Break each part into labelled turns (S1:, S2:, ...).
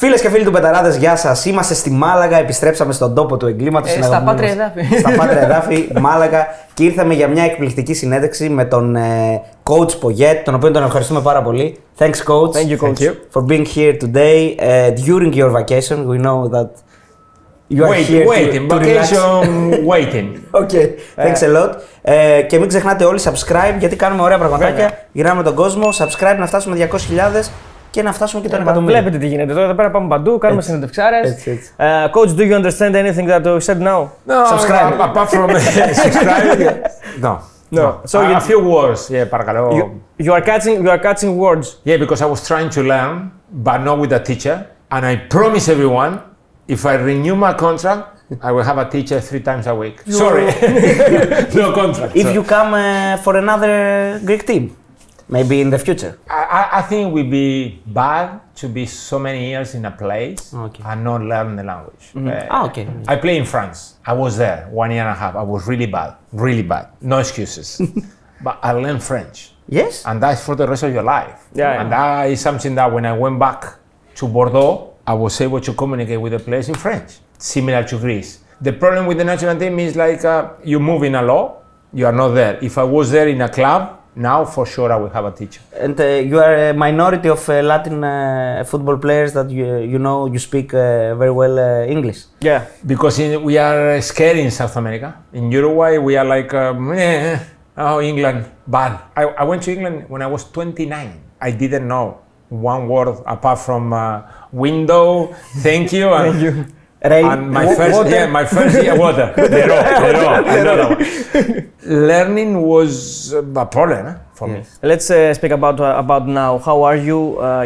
S1: Φίλες και φίλοι του Betarades, γεια σας. Είμαστε στη Μάλαγα, επιστρέψαμε στον τόπο του εγκλήματος.
S2: Στα Πάτρια Εδάφη.
S1: Στα Πάτρια Εδάφη, Μάλαγα. Και ήρθαμε για μια εκπληκτική συνέντευξη με τον coach Πογέτ, τον οποίο τον ευχαριστούμε πάρα πολύ. Thanks, coach.
S2: Thank you, coach.
S1: Thank you for being here today during your vacation. We know that you are here
S3: waiting,
S1: to
S3: vacation, waiting.
S1: Okay, thanks a lot. Και μην ξεχνάτε όλοι subscribe, γιατί κάνουμε ωραία πραγματάκια. Γυρνάμε τον κόσμο. Subscribe να φτάσουμε 200.000. Και να φτάσουμε και τον εκατομμύριο.
S2: Βλέπετε τι γίνεται τώρα, εδώ πέρα πάμε παντού, κάνουμε συνεντευξάρες. Coach, do you understand anything that we said now?
S3: No,
S1: subscribe.
S3: Apart from subscribe, no.
S2: No.
S3: So a few words, yeah, παρακαλώ.
S2: You are catching words.
S3: Yeah, because I was trying to learn, but not with a teacher. And I promise everyone, if I renew my contract, I will have a teacher 3 times a week. Sorry, no contract.
S1: If you come for another Greek team. Maybe in the future.
S3: I think it would be bad to be so many years in a place and not learn the language.
S1: Okay.
S3: I play in France. I was there 1 year and a half. I was really bad, no excuses. But I learned French.
S1: Yes.
S3: And that's for the rest of your life.
S2: Yeah.
S3: And that is something that when I went back to Bordeaux, I was able to communicate with the players in French, similar to Greece. The problem with the national team is like you move in a lot, you are not there. If I was there in a club, now for sure I will have a teacher.
S1: And you are a minority of Latin football players that you know you speak very well English.
S3: Yeah, because we are scared in South America. In Uruguay we are like, oh England, bad. I went to England when I was 29. I didn't know one word apart from window, thank you.
S1: Thank you.
S3: And my first year, water. Another one. Learning was a problem for me.
S2: Let's speak about now. How are you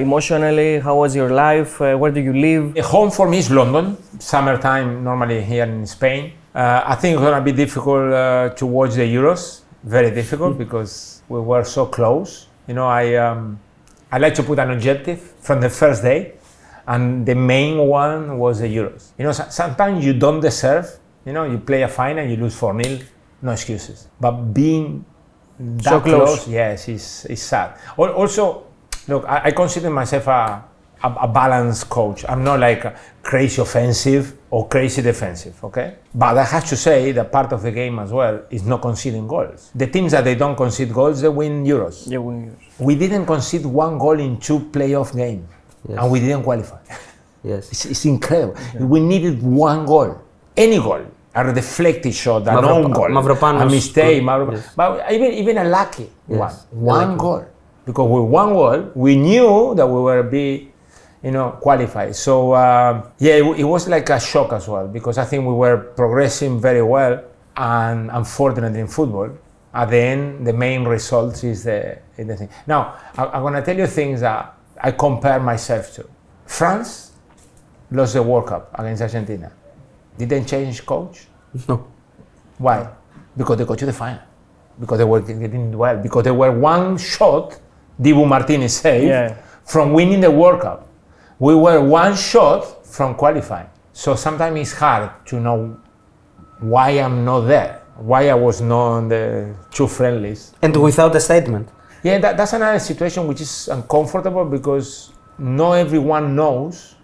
S2: emotionally? How was your life? Where do you live?
S3: Home for me is London. Summertime normally here in Spain. I think it's gonna be difficult to watch the Euros. Very difficult because we were so close. You know, I like to put an objective from the first day. And the main one was the Euros. You know, sometimes you don't deserve, you know, you play a final, you lose 4-0, no excuses. But being that
S2: so close,
S3: yes, is sad. Also, look, I consider myself a balanced coach. I'm not like crazy offensive or crazy defensive, okay? But I have to say that part of the game as well is not conceding goals. The teams that they don't concede goals, they win Euros.
S2: They win Euros.
S3: We didn't concede 1 goal in 2 playoff games. Yes. And we didn't qualify.
S1: Yes.
S3: It's incredible. Okay. We needed 1 goal. Any goal. A deflected shot, an own goal, a mistake. Yes. But even a lucky one goal. Because with 1 goal, we knew that we were be, you know, qualified. So yeah, it was like a shock as well. Because I think we were progressing very well. And unfortunately in football, at the end, the main result is the thing. Now, I'm going to tell you things that I compare myself to. France lost the World Cup against Argentina. Didn't change coach?
S1: No.
S3: Why? Because they got to the final. Because they were getting well. Because they were 1 shot, Dibu Martinez saved, from winning the World Cup. We were 1 shot from qualifying. So sometimes it's hard to know why I'm not there. Why I was not on the 2 friendlies.
S1: And without a statement.
S3: Yeah, that's another situation which is uncomfortable because not everyone knows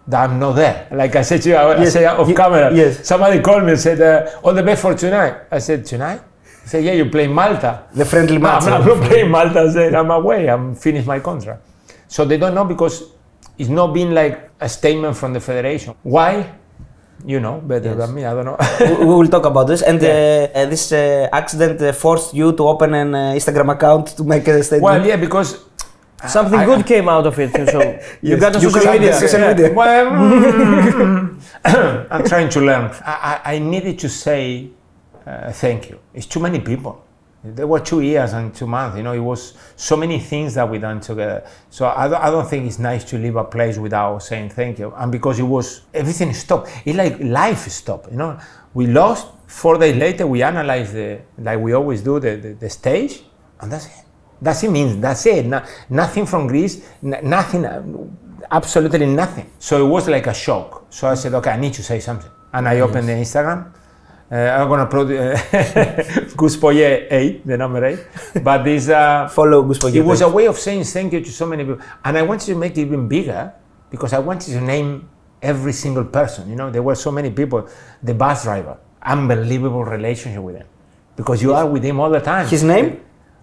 S3: that I'm not there. Like I said to you, I said off camera.
S1: Yes.
S3: Somebody called me and said, all the best for tonight. I said, tonight? He said, yeah, you play Malta.
S1: The friendly match.
S3: I'm not playing Malta. I said, I'm away. I'm finished my contract. So they don't know because it's not been like a statement from the federation. Why? You know better than me, I don't know.
S1: We will talk about this. And this accident forced you to open an Instagram account to make a statement?
S3: Well, yeah, because
S2: something good came out of it. So you got on social media.
S3: Well, I'm trying to learn. I needed to say thank you. It's too many people. There were 2 years and 2 months. You know, it was so many things that we done together. So I don't think it's nice to leave a place without saying thank you. And because it was everything stopped. It's like life stopped. You know, we lost. 4 days later, we analyzed like we always do the stage, and that's it. That's it. Nothing from Greece. Nothing. Absolutely nothing. So it was like a shock. So I said, okay, I need to say something, and I opened the Instagram. I'm gonna put Γκουστάβο 8, the number 8. But this
S1: follow Γκουστάβο.
S3: It was a way of saying thank you to so many people, and I wanted to make it even bigger because I wanted to name every single person. You know, there were so many people. The bus driver, unbelievable relationship with him, because you are with him all the time.
S1: His name?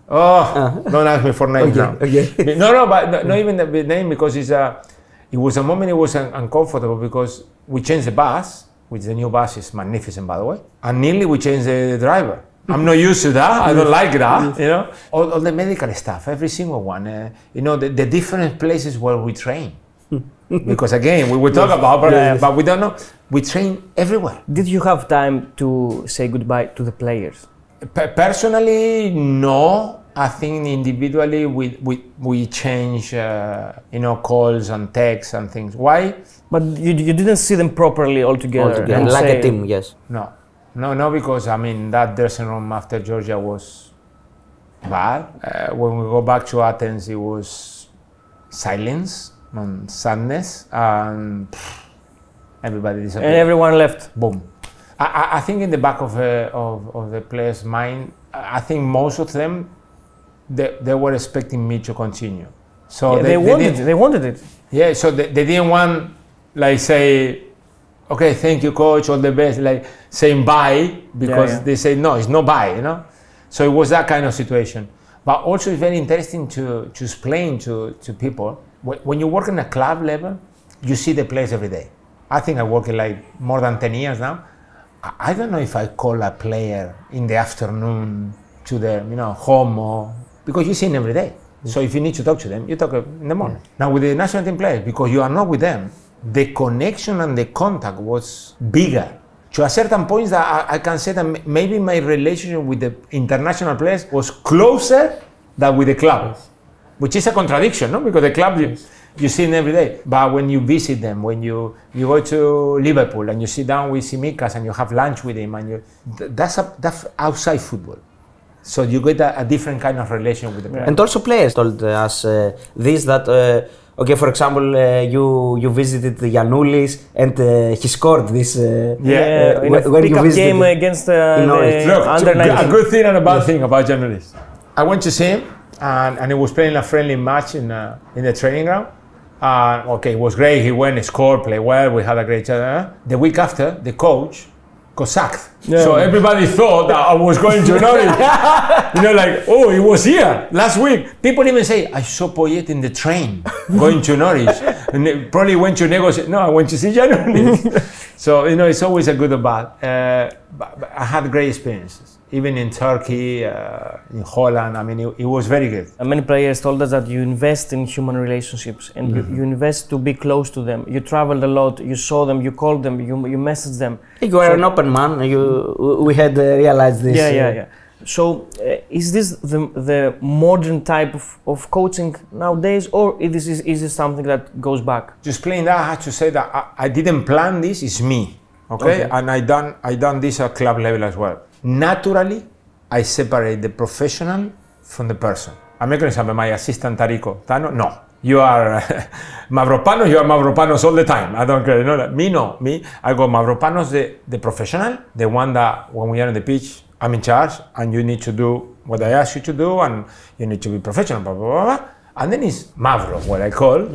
S3: Don't ask me for names now.
S1: Okay.
S3: No, but not even the name, because it was a moment it was uncomfortable because we changed the bus, which the new bus is magnificent, by the way, and nearly we changed the driver. I'm not used to that. I don't like that. You know, all the medical stuff, every single one. You know, the different places where we train. Because again, we will talk about, but we don't know. We train everywhere.
S2: Did you have time to say goodbye to the players?
S3: Personally, no. I think individually we change, you know, calls and texts and things. Why?
S2: But you didn't see them properly altogether.
S1: Like a team, yes.
S3: No, because I mean that dressing room after Georgia was bad. When we go back to Athens, it was silence and sadness, and everybody disappeared.
S2: And everyone left.
S3: Boom. I think in the back of the players' mind, I think most of them, they were expecting me to continue. So
S2: they wanted it.
S3: Yeah, so they didn't want, like, say, okay, thank you, coach, all the best, like saying bye, because they say, no, it's no bye, you know? So it was that kind of situation. But also it's very interesting to explain to people, when you work in a club level, you see the players every day. I think I work in like more than 10 years now. I don't know if I call a player in the afternoon to their, you know, home, or, because you see them every day. So if you need to talk to them, you talk in the morning. Now with the national team players, because you are not with them, the connection and the contact was bigger. To a certain point that I can say that maybe my relationship with the international players was closer than with the club, which is a contradiction, no? Because the club, you see them every day. But when you visit them, when you go to Liverpool and you sit down with Simikas and you have lunch with him, and that's outside football. So you get a different kind of relation with the players.
S1: And also players told us this, that okay, for example, you visited Giannoulis and he scored this.
S2: In a pickup game against the under 19.
S3: A good thing and a bad thing about Giannoulis. I went to see him, and he was playing a friendly match in the training ground. Okay, it was great. He went, scored, played well. We had a great chat. The week after, the coach got sacked. Yeah. So everybody thought that I was going to Norwich. You know, like, oh, he was here last week. People even say, I saw Pogét in the train going to Norwich. And probably went to negotiate. No, I went to see January. So, you know, it's always a good or bad. But I had great experiences. Even in Turkey, in Holland, I mean, it was very good.
S2: And many players told us that you invest in human relationships, and you invest to be close to them. You traveled a lot, you saw them, you called them, you messaged them.
S1: You were an open man, we had realized this.
S2: Yeah. So, is this the modern type of coaching nowadays, or is this something that goes back?
S3: To explain that, I have to say that I didn't plan this, it's me, okay? And I done this at club level as well. Naturally, I separate the professional from the person. I'm not going to say my assistant Tarico Tano. No, you are Mavropanos. You are Mavropanos all the time. I don't care. You know that. Me, no. Me, I go Mavropanos, the professional, the one that when we are on the pitch, I'm in charge, and you need to do what I ask you to do, and you need to be professional. Blah blah blah. Blah. And then it's Mavro, what I call,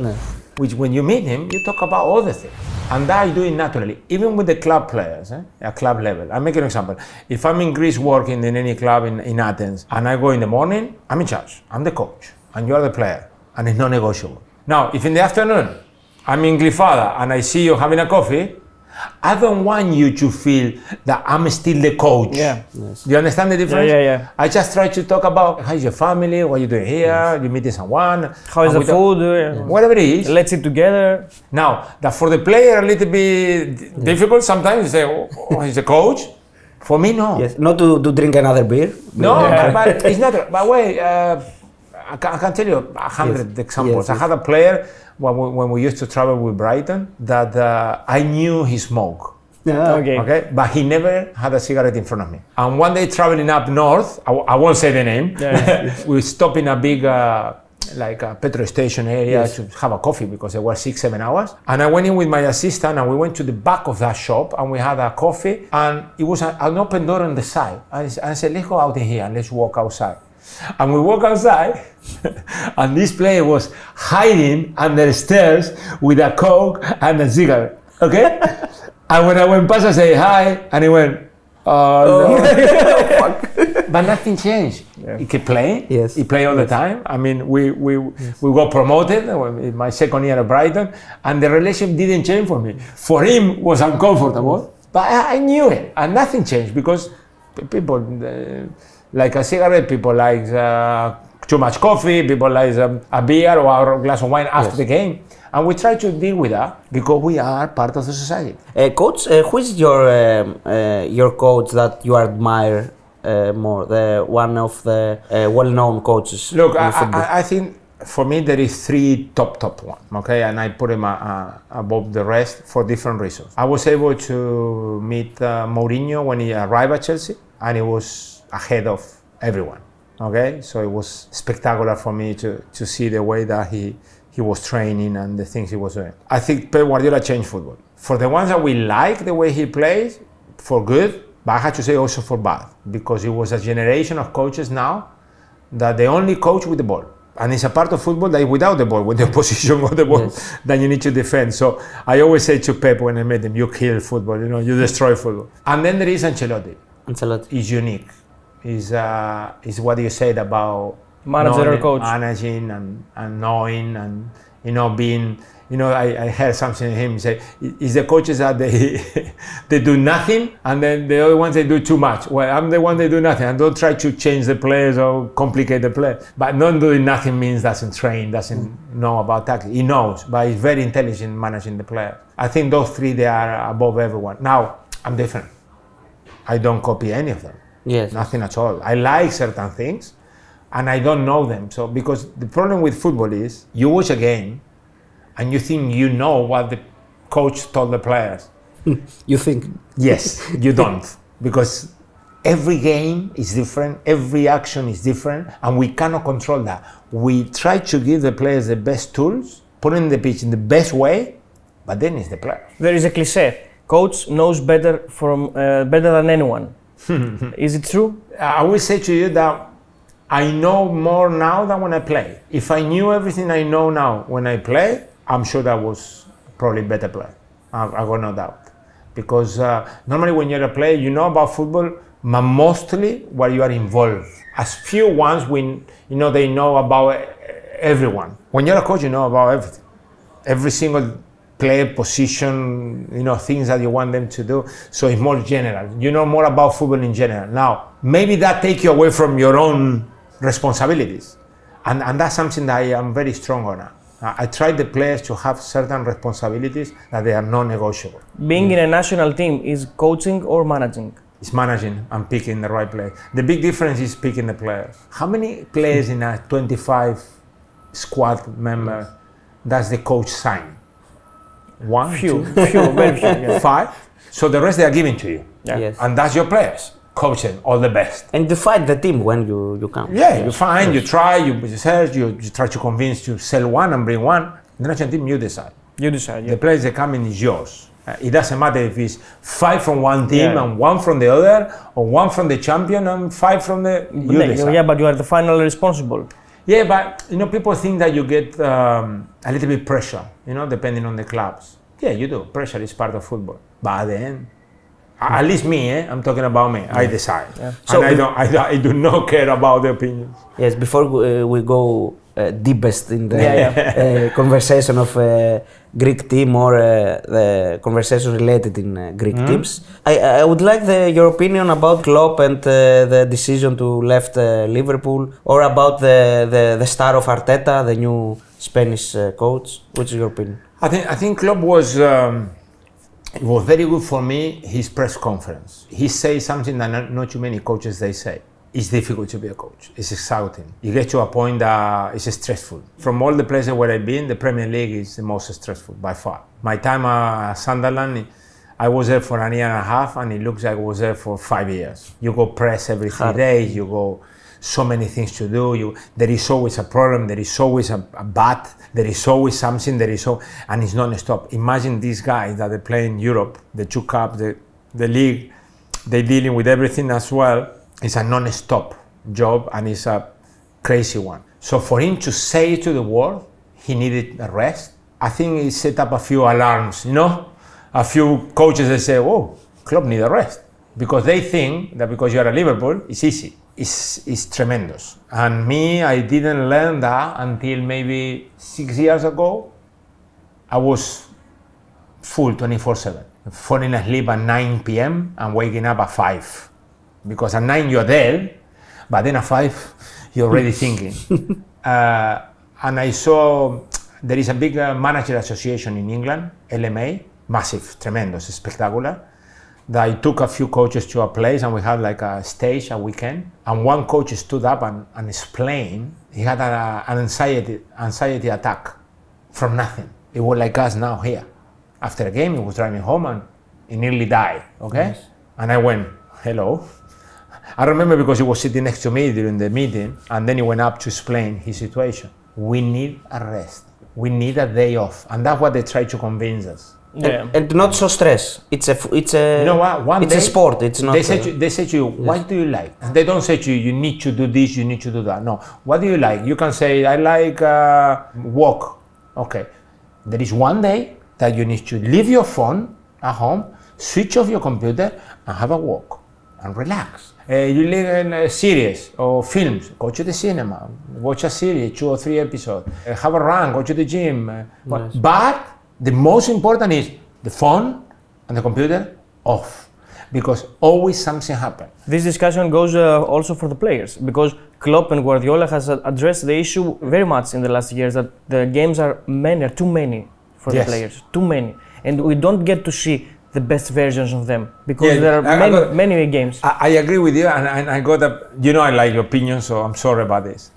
S3: which when you meet him, you talk about other things. And that I do it naturally, even with the club players, at club level. I'll make an example. If I'm in Greece working in any club in Athens, and I go in the morning, I'm in charge, I'm the coach, and you're the player, and it's non-negotiable. Now, if in the afternoon, I'm in Glyfada, and I see you having a coffee, I don't want you to feel that I'm still the coach.
S2: Yeah. Yes.
S3: Do you understand the difference?
S2: Yeah.
S3: I just try to talk about how's your family, what you doing here, you meeting someone.
S2: How is the food?
S3: Whatever it is.
S2: Let's eat together.
S3: Now, that for the player a little bit difficult sometimes, you say, oh, he's a coach. For me, no.
S1: Yes, not to drink another beer.
S3: No, but it's not. By the way, I can tell you 100 examples. Yes. I had a player when we used to travel with Brighton that I knew he smoked.
S1: Yeah.
S3: Okay, but he never had a cigarette in front of me. And one day traveling up north, I won't say the name, we stopped in a big like a petrol station area to have a coffee because it was 6-7 hours. And I went in with my assistant and we went to the back of that shop and we had a coffee, and it was an open door on the side. And I said, let's go out in here and let's walk outside. And we walk outside, and this player was hiding under the stairs with a Coke and a cigarette, okay? And when I went past, I say hi, and he went, no. But nothing changed. Yeah. He kept playing.
S1: Yes.
S3: He played all the time. I mean, we got promoted in my second year at Brighton, and the relationship didn't change for me. For him, it was uncomfortable, but I knew it, and nothing changed because people like a cigarette, people like too much coffee, people like a beer or a glass of wine after the game. And we try to deal with that because we are part of the society.
S1: Coach, who is your coach that you admire more? One of the well-known coaches.
S3: Look, I think for me there is three top ones, okay, and I put them above the rest for different reasons. I was able to meet Mourinho when he arrived at Chelsea, and he was ahead of everyone. Okay, so it was spectacular for me to see the way that he was training and the things he was doing. I think Pep Guardiola changed football. For the ones that we like the way he plays, for good, but I had to say also for bad, because it was a generation of coaches now that they only coach with the ball. And it's a part of football that without the ball, when the opposition got the ball, then you need to defend. So I always say to Pep when I met him, you kill football, you know, you destroy football. And then there is Ancelotti. Ancelotti. He's unique. He's what you said about
S2: manager or coach.
S3: Managing and knowing and, you know, being, you know, I heard something in him say, it's the coaches that they do nothing, and then the other ones they do too much. Well, I'm the one they do nothing, and don't try to change the players or complicate the play. But not doing nothing means doesn't train, doesn't know about tactics. He knows, but he's very intelligent managing the players. I think those three, they are above everyone. Now, I'm different. I don't copy any of them.
S1: Yes.
S3: Nothing at all. I like certain things, and I don't know them. So, because the problem with football is, you watch a game, and you think you know what the coach told the players.
S1: You think?
S3: Yes, you don't. Because every game is different, every action is different, and we cannot control that. We try to give the players the best tools, put in the pitch in the best way, but then it's the player.
S2: There is a cliche, coach knows better than anyone. Is it true?
S3: I will say to you that I know more now than when I play. If I knew everything I know now when I play, I'm sure that was probably better player. I got no doubt. Because normally when you're a player, you know about football, but mostly where you are involved. As few ones when you know they know about everyone. When you're a coach, you know about everything. Every single player, position, you know, things that you want them to do. So it's more general. You know more about football in general. Now, maybe that takes you away from your own responsibilities. And that's something that I am very strong on. I try the players to have certain responsibilities that they are non-negotiable.
S2: Being in a national team is coaching or managing?
S3: It's managing and picking the right players. The big difference is picking the players. How many players in a 25 squad member does the coach sign? One,
S2: few,
S3: two,
S2: very few. Yeah.
S3: 5. So the rest they are giving to you.
S2: Yeah.
S1: Yes.
S3: And that's your players. Coach them, all the best.
S1: And you fight the team when you come.
S3: Yeah, yes. You find, you try, you search, you try to convince to sell one and bring one. The national team, you decide.
S2: You decide, yeah.
S3: The players that come in is yours. It doesn't matter if it's 5 from one team and 1 from the other, or 1 from the champion and 5 from the... You decide.
S2: Yeah, but you are the final responsible.
S3: Yeah, but you know, people think that you get a little bit pressure, you know, depending on the clubs. Yeah, you do. Pressure is part of football. But at the end, at least me, I'm talking about me. I decide. Yeah. So and I do not care about the opinions.
S1: Yes, before we go deepest in the conversation of Greek team or the conversation related in Greek teams, I would like your opinion about Klop and the decision to left Liverpool, or about the star of Артέτα, the new Spanish coach. What's your opinion?
S3: I think Klop was... it was very good for me, his press conference. He says something that not too many coaches they say. It's difficult to be a coach. It's exhausting. You get to a point that it's stressful. From all the places where I've been, the Premier League is the most stressful by far. My time at Sunderland, I was there for 1.5 years, and it looks like I was there for 5 years. You go press every 3 days, you go so many things to do. There is always a problem, there is always a bat, there is always something, and it's non-stop. Imagine these guys that they play in Europe, the 2 Cups, the league, they're dealing with everything as well. It's a non-stop job, and it's a crazy one. So for him to say to the world he needed a rest, I think he set up a few alarms, you know? A few coaches that say, oh, Klopp need a rest. Because they think that because you're at Liverpool, it's easy. It's tremendous. And me, I didn't learn that until maybe 6 years ago. I was full 24/7. Falling asleep at 9 p.m. and waking up at 5. Because at 9 you're dead, but then at 5 you're already thinking. And I saw there is a big manager association in England, LMA, massive, tremendous, spectacular. That I took a few coaches to a place and we had like a stage, a weekend. And one coach stood up and explained he had an anxiety attack from nothing. It was like us now here. After a game, he was driving home and he nearly died, okay? Nice. And I went, hello. I remember because he was sitting next to me during the meeting and then he went up to explain his situation. We need a rest. We need a day off. And that's what they try to convince us.
S1: Yeah. And not so stress. It's a
S3: you know what?
S1: It's a sport. It's not.
S3: They say to you, what do you like? And they don't say to you, you need to do this, you need to do that. No. What do you like? You can say, I like walk. Okay. There is one day that you need to leave your phone at home, switch off your computer, and have a walk and relax. You live in a series or films, go to the cinema, watch a series, 2 or 3 episodes, have a run, go to the gym. Nice. But the most important is the phone and the computer off, because always something happens.
S2: This discussion goes also for the players, because Klopp and Guardiola has addressed the issue very much in the last years that the games are too many for the players, too many, and we don't get to see the best versions of them because there are many games.
S3: I agree with you, and I got a, you know, I like your opinion, so I'm sorry about this.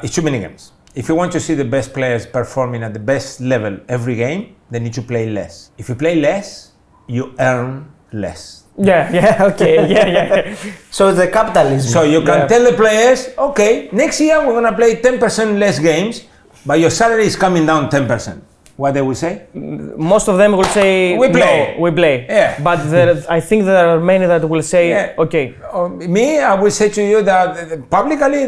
S3: It's too many games. If you want to see the best players performing at the best level every game, they need to play less. If you play less, you earn less.
S2: Okay.
S1: So the capitalism.
S3: So you can tell the players, okay, next year we're going to play 10% less games, but your salary is coming down 10%. What they will say?
S2: Most of them will say, we play. No, we play.
S3: Yeah.
S2: But I think there are many that will say, okay.
S3: Me, I will say to you that publicly,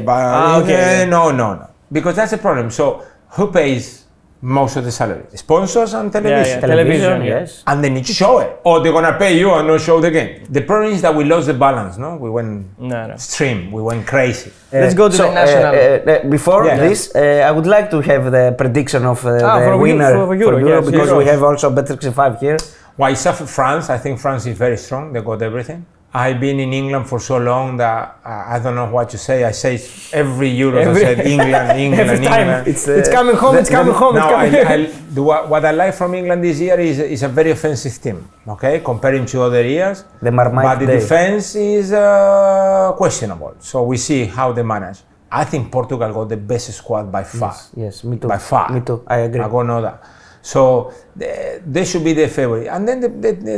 S3: but no. Because that's the problem. So who pays most of the salary? Sponsors and television.
S2: Television, yes.
S3: And they need to show it. Or they're going to pay you and not show the game. The problem is that we lost the balance, no? We went extreme, we went crazy.
S2: Let's go to the national.
S1: Before this, I would like to have the prediction of the winner for Euro, because we have also Betarades 5 here.
S3: Why is France? I think France is very strong. They got everything. I've been in England for so long that I don't know what to say. I say every Euro, I said England.
S2: Every time. It's coming home.
S3: What I like from England this year is a very offensive team, okay, comparing to other years. But the defense is questionable. So we see how they manage. I think Portugal got the best squad by far.
S1: Yes, me too.
S3: By far.
S1: Me too, I agree.
S3: I go know that. So they should be the favorite, and then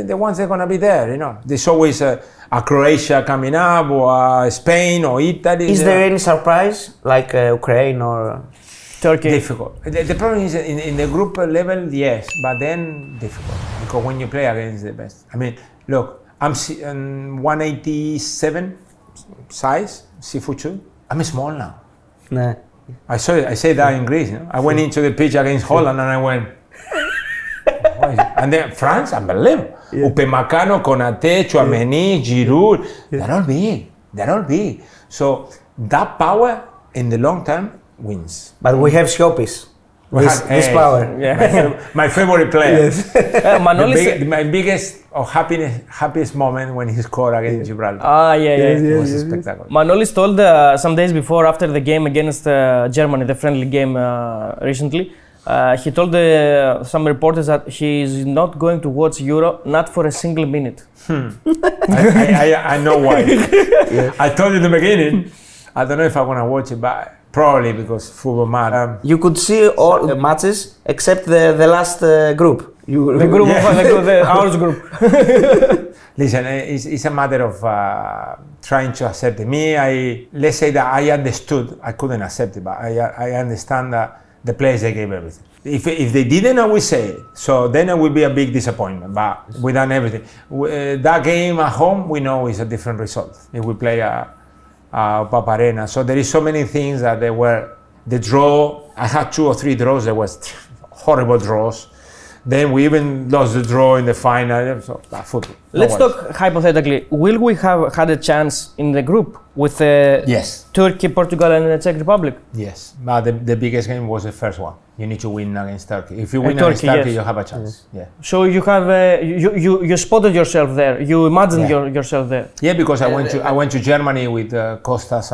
S3: the ones that are gonna be there, you know. There's always a Croatia coming up, or Spain, or Italy.
S1: Is there any surprise like Ukraine or
S2: Turkey?
S3: Difficult. The problem is in the group level, yes, but then difficult because when you play against the best. I mean, look, I'm 187 size, 6'2". I'm small now.
S1: Nah.
S3: I say that in Greece. You know? I went into the pitch against Holland and I went. And then France, unbelievable. Upamecano, Konate, Tchouaméni, Giroud, they're all big. So that power in the long term wins.
S1: But we have Siopis. This power.
S3: My favorite player.
S1: Yes.
S3: My biggest or happiest moment when he scored against Gibraltar.
S2: It
S3: was spectacular.
S2: Manolis told some days before, after the game against Germany, the friendly game recently, he told some reporters that he is not going to watch Euro, not for a single minute.
S3: I know why. Yes. I told you in the beginning, I don't know if I want to watch it, but probably because football matters.
S1: You could see all the matches except the last group.
S2: The group of ours group.
S3: Listen, it's a matter of trying to accept it. Let's say that I understood, I couldn't accept it, but I understand that the players, they gave everything. If they didn't, I would say it. So then it would be a big disappointment, but we done everything. That game at home, we know is a different result. If we play a Paparena. So there is so many things that they were, the draw, I had 2 or 3 draws, there was horrible draws. Then we even lost the draw in the final, so football.
S2: Let's talk hypothetically. Will we have had a chance in the group with
S3: yes.
S2: Turkey, Portugal and the Czech Republic?
S3: Yes, but the biggest game was the first one. You need to win against Turkey. If you win against Turkey, you have a chance. Yes. Yeah.
S2: So you have you spotted yourself there. You imagined yourself there.
S3: Yeah, because I went to Germany with Kostas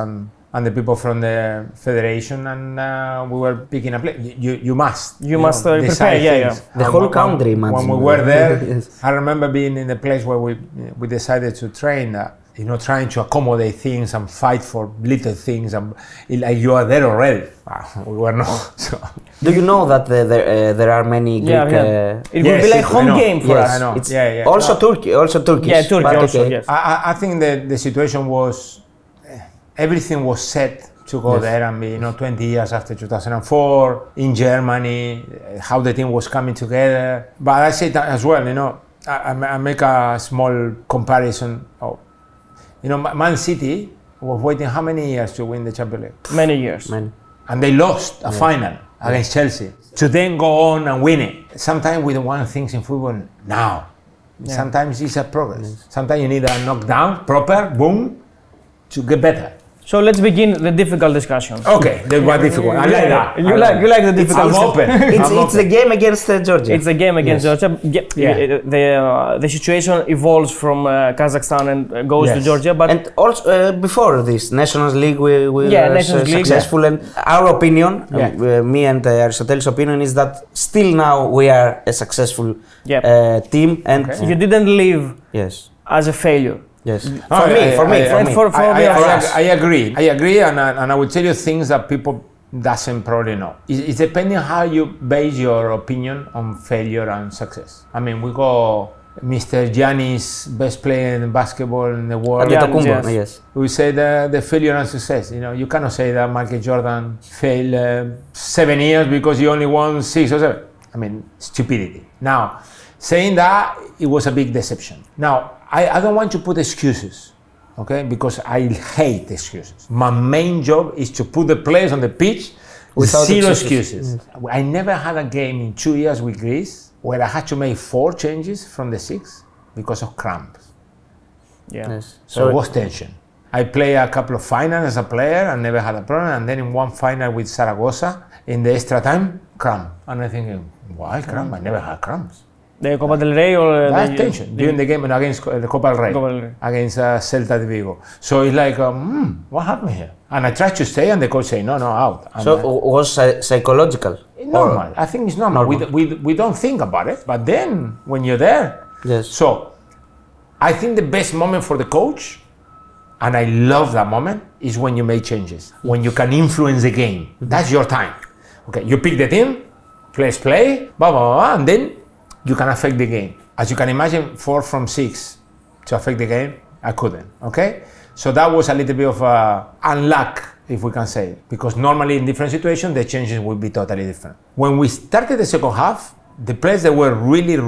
S3: and the people from the federation, and we were picking a place. You must.
S2: You must prepare. Yeah.
S1: The whole country.
S3: When we were there, I remember being in the place where we decided to train. Trying to accommodate things and fight for little things, and like you are there already. We were not. So.
S1: Do you know that there are many Greek?
S2: It will be like home game for us.
S3: I know.
S1: It's also Turkey, also Turkish.
S2: Yeah, Turkey also.
S1: Okay.
S2: Yes.
S3: I think the situation was, everything was set to go there and be, 20 years after 2004 in Germany, how the team was coming together. But I say that as well, I make a small comparison. Man City was waiting how many years to win the Champions League?
S2: Many years.
S3: And they lost a final against Chelsea. To then go on and win it. Sometimes we don't want things in football now. Yeah. Sometimes it's a progress. Sometimes you need a knockdown, proper, boom, to get better.
S2: So let's begin the difficult discussion.
S3: Okay, the more difficult. I like that.
S2: You like the difficult.
S3: I'm open.
S1: It's the game against Georgia.
S2: It's the game against Georgia. The situation evolves from Kazakhstan and goes to Georgia. But
S1: and also before this Nations League, we were successful. And our opinion, me and Aristoteles' opinion, is that still now we are a successful team. And
S2: you didn't leave as a failure.
S1: Yes. For me.
S3: I agree. And I will tell you things that people doesn't probably know. It's depending how you base your opinion on failure and success. I mean, we go Mr. Giannis, best player in basketball in the world.
S1: Yes.
S3: We say the failure and success. You cannot say that Michael Jordan failed 7 years because he only won 6 or 7. I mean, stupidity. Now, saying that, it was a big deception. Now, I don't want to put excuses, okay? Because I hate excuses. My main job is to put the players on the pitch with 0 excuses. I never had a game in 2 years with Greece where I had to make 4 changes from the 6 because of cramps. So it was tension. I played a couple of finals as a player and never had a problem. And then in one final with Zaragoza, in the extra time, cramp. And I'm thinking, why cramp? I never had cramps.
S2: The Copa del Rey or
S3: the tension during the game against the Copa del Rey, against Celta de Vigo. So it's like, what happened here? And I tried to stay, and the coach said, no, out. And
S1: so it was psychological?
S3: Normal. I think it's normal. We don't think about it, but then when you're there.
S1: Yes.
S3: So I think the best moment for the coach, and I love that moment, is when you make changes, when you can influence the game. That's your time. Okay, you pick the team, players play, and then you can affect the game. As you can imagine, 4 from 6 to affect the game, I couldn't, okay? So that was a little bit of unluck, if we can say, because normally in different situations, the changes would be totally different. When we started the second half, the players that were really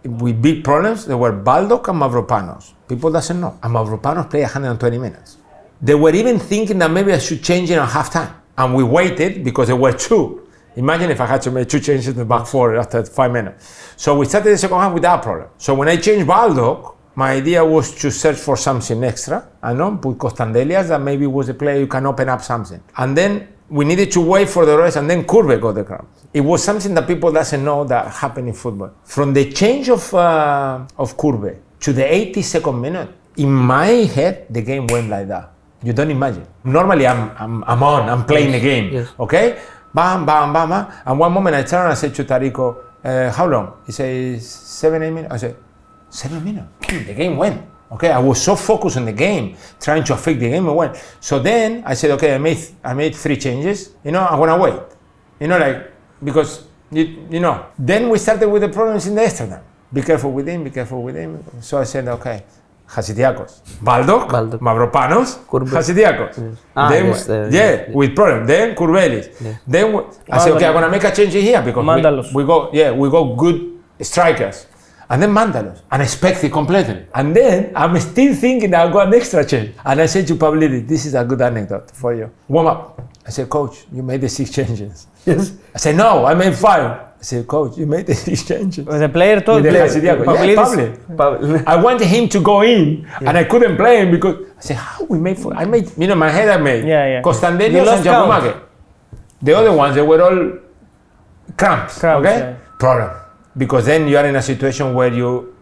S3: with big problems, they were Baldock and Mavropanos. People doesn't know. And Mavropanos played 120 minutes. They were even thinking that maybe I should change it at halftime. And we waited because there were 2. Imagine if I had to make 2 changes in the back 4 after 5 minutes. So we started the second half with that problem. So when I changed Baldock, my idea was to search for something extra. I know, put Costandelias, that maybe was a player you can open up something. And then we needed to wait for the rest, and then Curve got the cramp. It was something that people doesn't know that happened in football. From the change of Curve to the 82nd minute, in my head, the game went like that. You don't imagine. Normally I'm playing the game, okay? Bam, bam, bam, bam. And one moment I turned and I said to Tarico, how long? He says 7, 8 minutes. I said, 7 minutes? The game went. Okay, I was so focused on the game, trying to affect the game, it went. So then I said, okay, I made 3 changes. I'm gonna wait. Because, Then we started with the problems in the extra time. Be careful with him, be careful with him. So I said, okay, Hasidiakos, Baldock, Mavropanos, Hasidiakos. With problem. Then Kurbelis. Then I said, okay, I'm gonna make a change here because we got good strikers. And then Mandalos, unexpected completely. And then I'm still thinking I'll go an extra change. And I said to Pavlidis, this is a good anecdote for you. Warm up. I said, coach, you made the 6 changes. Yes. I said, no, I made 5. I said, coach, you made the 6 changes.
S2: The player told me.
S3: I wanted him to go in, and I couldn't play him because I said, how we made 4? I made, in my head I made. Costandelios and Giacomacchi. The other ones, they were all cramps. Okay? Yeah. Problem. Because then you are in a situation where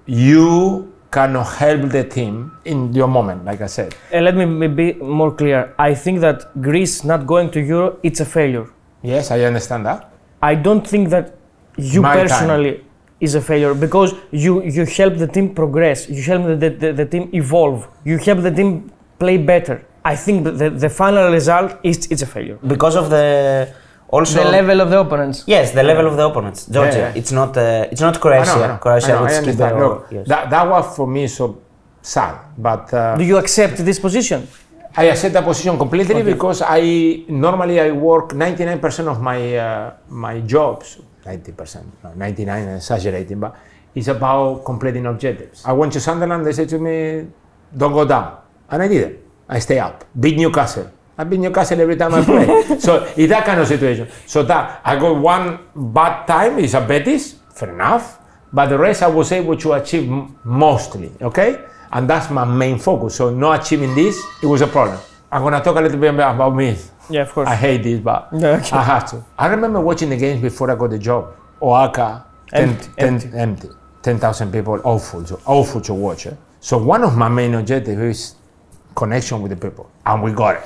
S3: you cannot help the team in your moment, like I said.
S2: Let me be more clear. I think that Greece not going to Euro, it's a failure.
S3: Yes, I understand that.
S2: I don't think that you personally is a failure because you help the team progress, you help the team evolve, you help the team play better. I think the final result is it's a failure.
S1: Because of the also
S2: the level of the opponents.
S1: Yes, the level of the opponents. Georgia, it's not Croatia.
S3: I know.
S1: Croatia
S3: I understand. Look,
S1: yes.
S3: that was for me so sad. But
S2: do you accept this position?
S3: I accept that position completely because normally I work 99% of my jobs. 90%, no, 99, exaggerating, but it's about completing objectives. I went to Sunderland, they said to me, don't go down. And I did it. I stay up. Beat Newcastle. I beat Newcastle every time I play. So it's that kind of situation. So that I got one bad time, is a Betis, fair enough, but the rest I was able to achieve mostly, okay? And that's my main focus. So not achieving this, it was a problem. I'm gonna talk a little bit about me.
S2: Yeah, of course.
S3: I hate this, but I have to. I remember watching the games before I got the job. Oaxaca, empty. 10,000 people, awful to watch. So one of my main objectives is connection with the people, and we got it.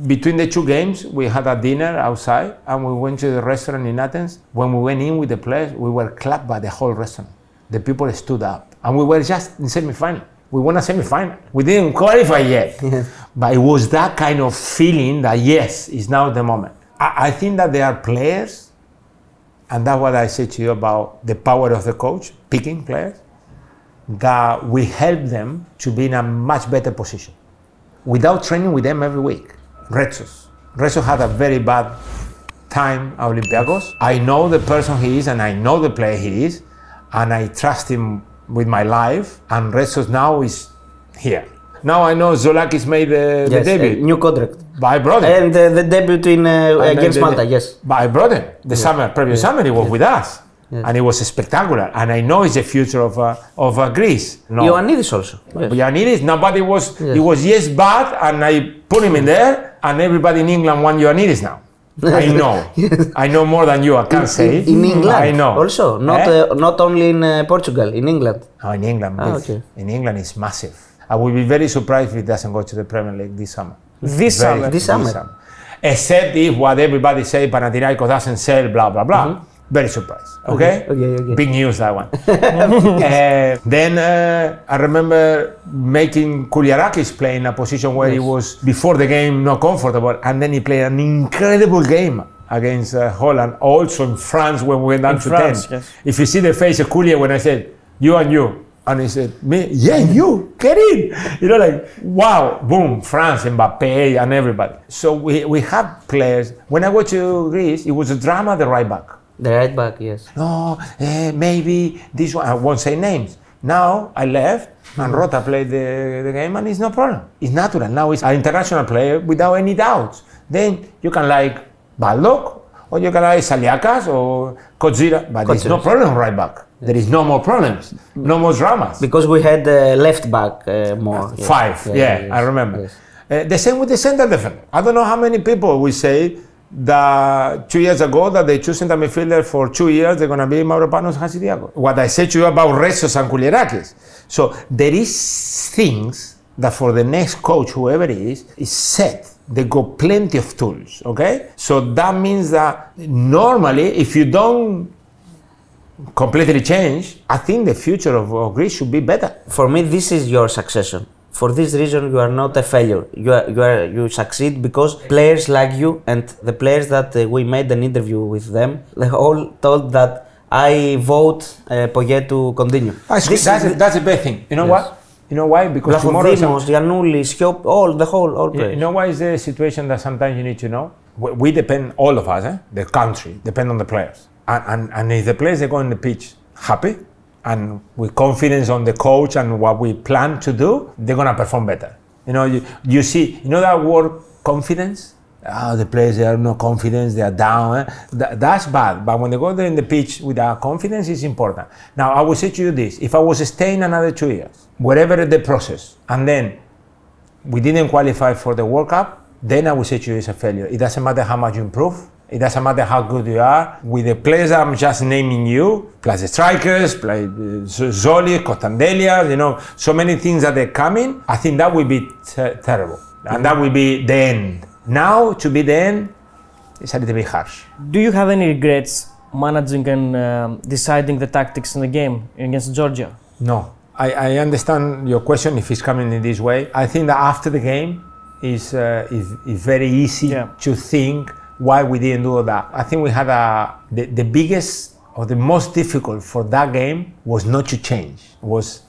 S3: Between the 2 games, we had a dinner outside, and we went to the restaurant in Athens. When we went in with the players, we were clapped by the whole restaurant. The people stood up, and we were just in semi-final. We won a semi-final. We didn't qualify yet, but it was that kind of feeling that yes, it's now the moment. I think that there are players, and that's what I said to you about the power of the coach, picking players, that we help them to be in a much better position without training with them every week. Retsos had a very bad time at Olympiacos. I know the person he is, and I know the player he is, and I trust him with my life, and Retsos now is here. Now I know Zolakis made the debut.
S1: New contract.
S3: But I brought him.
S1: And the debut against Malta, yes.
S3: But I brought him. Previous summer, he was with us. Yes. And it was spectacular. And I know it's the future of Greece.
S1: No. Ioannidis also.
S3: Yes. Ioannidis, nobody was, he was bad, and I put him in there, and everybody in England want Ioannidis now. I know. I know more than you, I can't say.
S1: In England?
S3: I know.
S1: Also, not only in Portugal, in England?
S3: Oh, in England. Okay. In England, it's massive. I will be very surprised if it doesn't go to the Premier League this summer.
S2: This summer?
S3: Except if what everybody say, Panathinaikos doesn't sell, blah, blah, blah. Very surprised, okay? Big news, that one. Then I remember making Kouliarakis play in a position where he was, before the game, not comfortable, and then he played an incredible game against Holland, also in France when we went down to 10. Yes. If you see the face of Koulia when I said, you and you, and he said, me, yeah, you, get in. You know, like, wow, boom, France, Mbappe, and everybody. So we have players. When I go to Greece, it was a drama, the right back.
S1: The right back, yes.
S3: No, maybe this one, I won't say names. Now I left, and Rota played the game, and it's no problem. It's natural. Now it's an international player without any doubts. Then you can like Baldock, or you can like Saliakas, or Kodzira, but there's no problem right back. There is no more problems, no more dramas.
S1: Because we had left back more.
S3: 5, I remember. Yes. The same with the center defender. I don't know how many people will say that 2 years ago that they choose center midfielder for 2 years, they're going to be Mavropanos Hasidiakos. What I said to you about Retsos and Kouliarakis. So there is things that for the next coach, whoever it is set. They got plenty of tools, okay? So that means that normally, if you don't completely change, I think the future of Greece should be better.
S1: For me, this is your succession. For this reason, you are not a failure. You succeed because players like you and the players that we made an interview with them, they all told that I vote Pogέτ to continue.
S3: That's a bad thing. You know what? You know why? Because tomorrow
S1: Giannoulis, all players.
S3: You know why is the situation that sometimes you need to know? We depend, all of us, the country, depend on the players. And if the players are going on the pitch happy, and with confidence on the coach and what we plan to do, they're gonna perform better. You see, that word confidence? The players, they have no confidence, they are down. That's bad, but when they go there in the pitch with our confidence, it's important. Now, I will say to you this, if I was staying another 2 years, whatever the process, and then we didn't qualify for the World Cup, then I will say to you it's a failure. It doesn't matter how much you improve, it doesn't matter how good you are. With the players I'm just naming you, plus the strikers, plus Τζόλης, Κωνσταντέλια, so many things that are coming, I think that will be terrible. And that will be the end. Now, to be the end, it's a little bit harsh.
S2: Do you have any regrets managing and deciding the tactics in the game against Georgia?
S3: No. I understand your question if it's coming in this way. I think that after the game, it's very easy to think why we didn't do that. I think we had the biggest or the most difficult for that game was not to change, was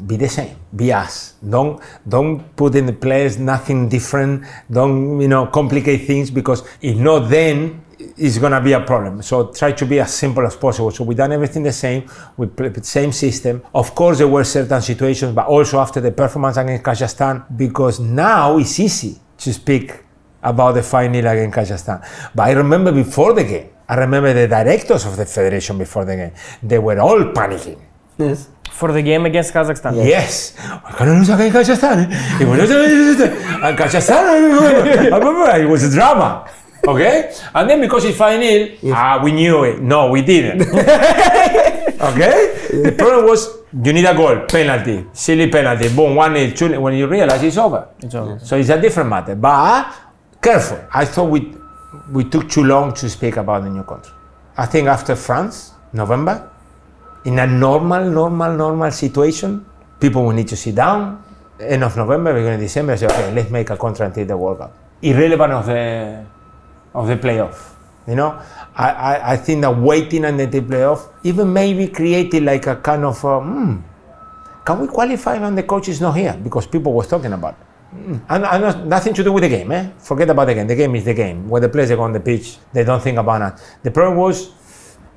S3: be the same, be us. Don't put in the players nothing different. Don't complicate things, because if not, then it's gonna be a problem. So try to be as simple as possible. So we done everything the same. We played the same system. Of course, there were certain situations, but also after the performance against Kazakhstan, because now it's easy to speak about the final against Kazakhstan. But I remember before the game, I remember the directors of the federation before the game. They were all panicking.
S2: Yes. For the game against Kazakhstan?
S3: Yes. I can't lose against Kazakhstan. And Kazakhstan, it was a drama. Okay? And then because it's final, we knew it. No, we didn't. Okay? The problem was, you need a goal, penalty, silly penalty, boom, 1-0, 2-0. When you realize it's over. It's over. So it's a different matter. But careful. I thought we took too long to speak about the new country. I think after France, November, in a normal situation, people will need to sit down. End of November, beginning of December, say, okay, let's make a contract until the World Cup. Irrelevant of the playoff. I think that waiting until the playoff, even maybe created like a kind of, can we qualify when the coach is not here? Because people were talking about it. And nothing to do with the game, eh? Forget about the game. The game is the game. When the players go on the pitch, they don't think about it. The problem was,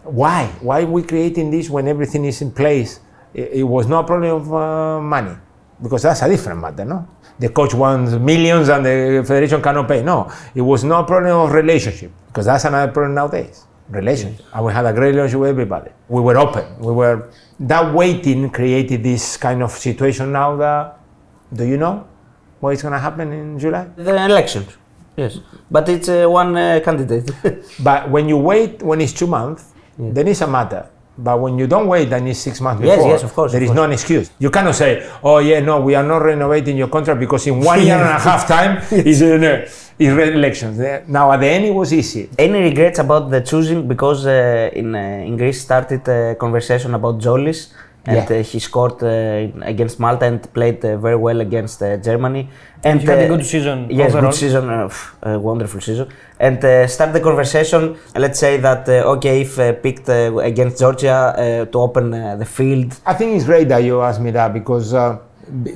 S3: why? Why are we creating this when everything is in place? It was not a problem of money, because that's a different matter, no? The coach wants millions and the federation cannot pay. No, it was not a problem of relationship, because that's another problem nowadays. Relationship. And we had a great relationship with everybody. We were open. That waiting created this kind of situation now that, do you know what is going to happen in July?
S1: The elections, yes. But it's one candidate.
S3: But when you wait, when it's 2 months, then it's a matter. But when you don't wait, then it's 6 months before.
S1: Yes, of course.
S3: There is no excuse. You cannot say, oh yeah, no, we are not renovating your contract because in 1 year and a half time is elections. Now at the end it was easy.
S1: Any regrets about the choosing? Because in Greece started a conversation about Τζόλης, and he scored against Malta and played very well against Germany.
S2: And he had a good season.
S1: Yes,
S2: overall.
S1: good season, a wonderful season. And start the conversation. Let's say that okay, if picked against Georgia to open the field.
S3: I think it's great that you asked me that, because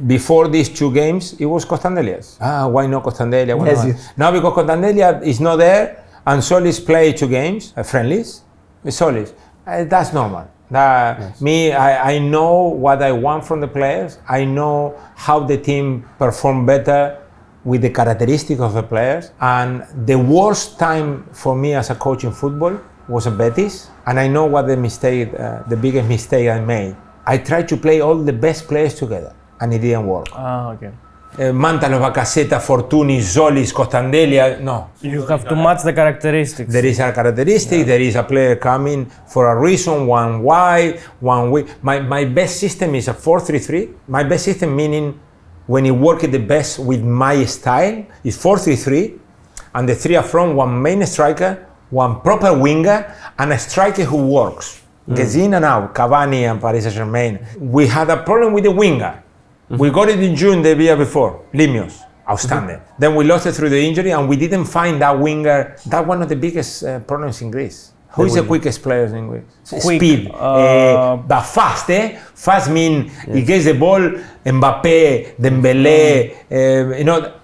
S3: before these 2 games, it was Κωνσταντέλιας. Why not Κωνσταντέλια? Yes. Now because Κωνσταντέλια is not there and Solis played 2 games, friendlies, with Solis. That's normal. I know what I want from the players. I know how the team perform better with the characteristics of the players. And the worst time for me as a coach in football was at Betis. And I know what the biggest mistake I made. I tried to play all the best players together, and it didn't work.
S2: Okay.
S3: Mantalos, Bacaseta, Fortuny, Τζόλης, Κωνσταντέλια, no.
S2: You have to match the characteristics.
S3: There is a characteristic, there is a player coming for a reason, one wide, one weak. My best system is a 4-3-3. My best system meaning when it worked the best with my style is 4-3-3, and the 3 up front, one main striker, one proper winger, and a striker who works. Gets in and out, Cavani and Paris Saint-Germain. We had a problem with the winger. We got it in June the year before, Limios, outstanding. Then we lost it through the injury, and we didn't find that winger. That's one of the biggest problems in Greece. Who is the quickest players in Greece? Speed, but fast. Fast mean he gets the ball. Mbappé, Dembélé.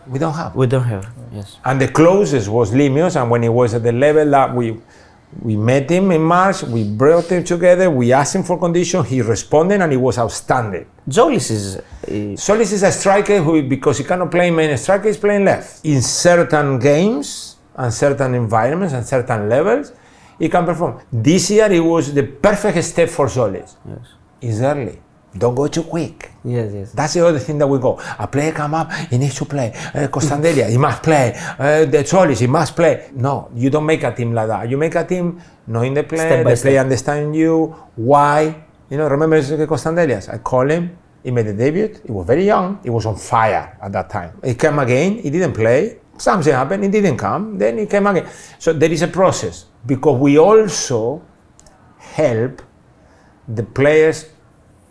S3: We don't have.
S1: We don't have. Yes.
S3: And the closest was Limios, and when he was at the level that We met him in March, we brought him together, we asked him for condition, he responded and he was outstanding.
S1: Τζόλης
S3: is a striker who, because he cannot play main striker, is playing left. In certain games and certain environments and certain levels, he can perform. This year it was the perfect step for Τζόλης.
S1: Yes.
S3: It's early. Don't go too quick.
S1: Yes, yes.
S3: That's the other thing that we go. A player come up, he needs to play. Costandelia, he must play. The Τζόλης, he must play. No, you don't make a team like that. You make a team knowing the player, the player understanding you, why. You know, remember Costandelias? I called him, he made a debut, he was very young, he was on fire at that time. He came again, he didn't play, something happened, he didn't come, then he came again. So there is a process, because we also help the players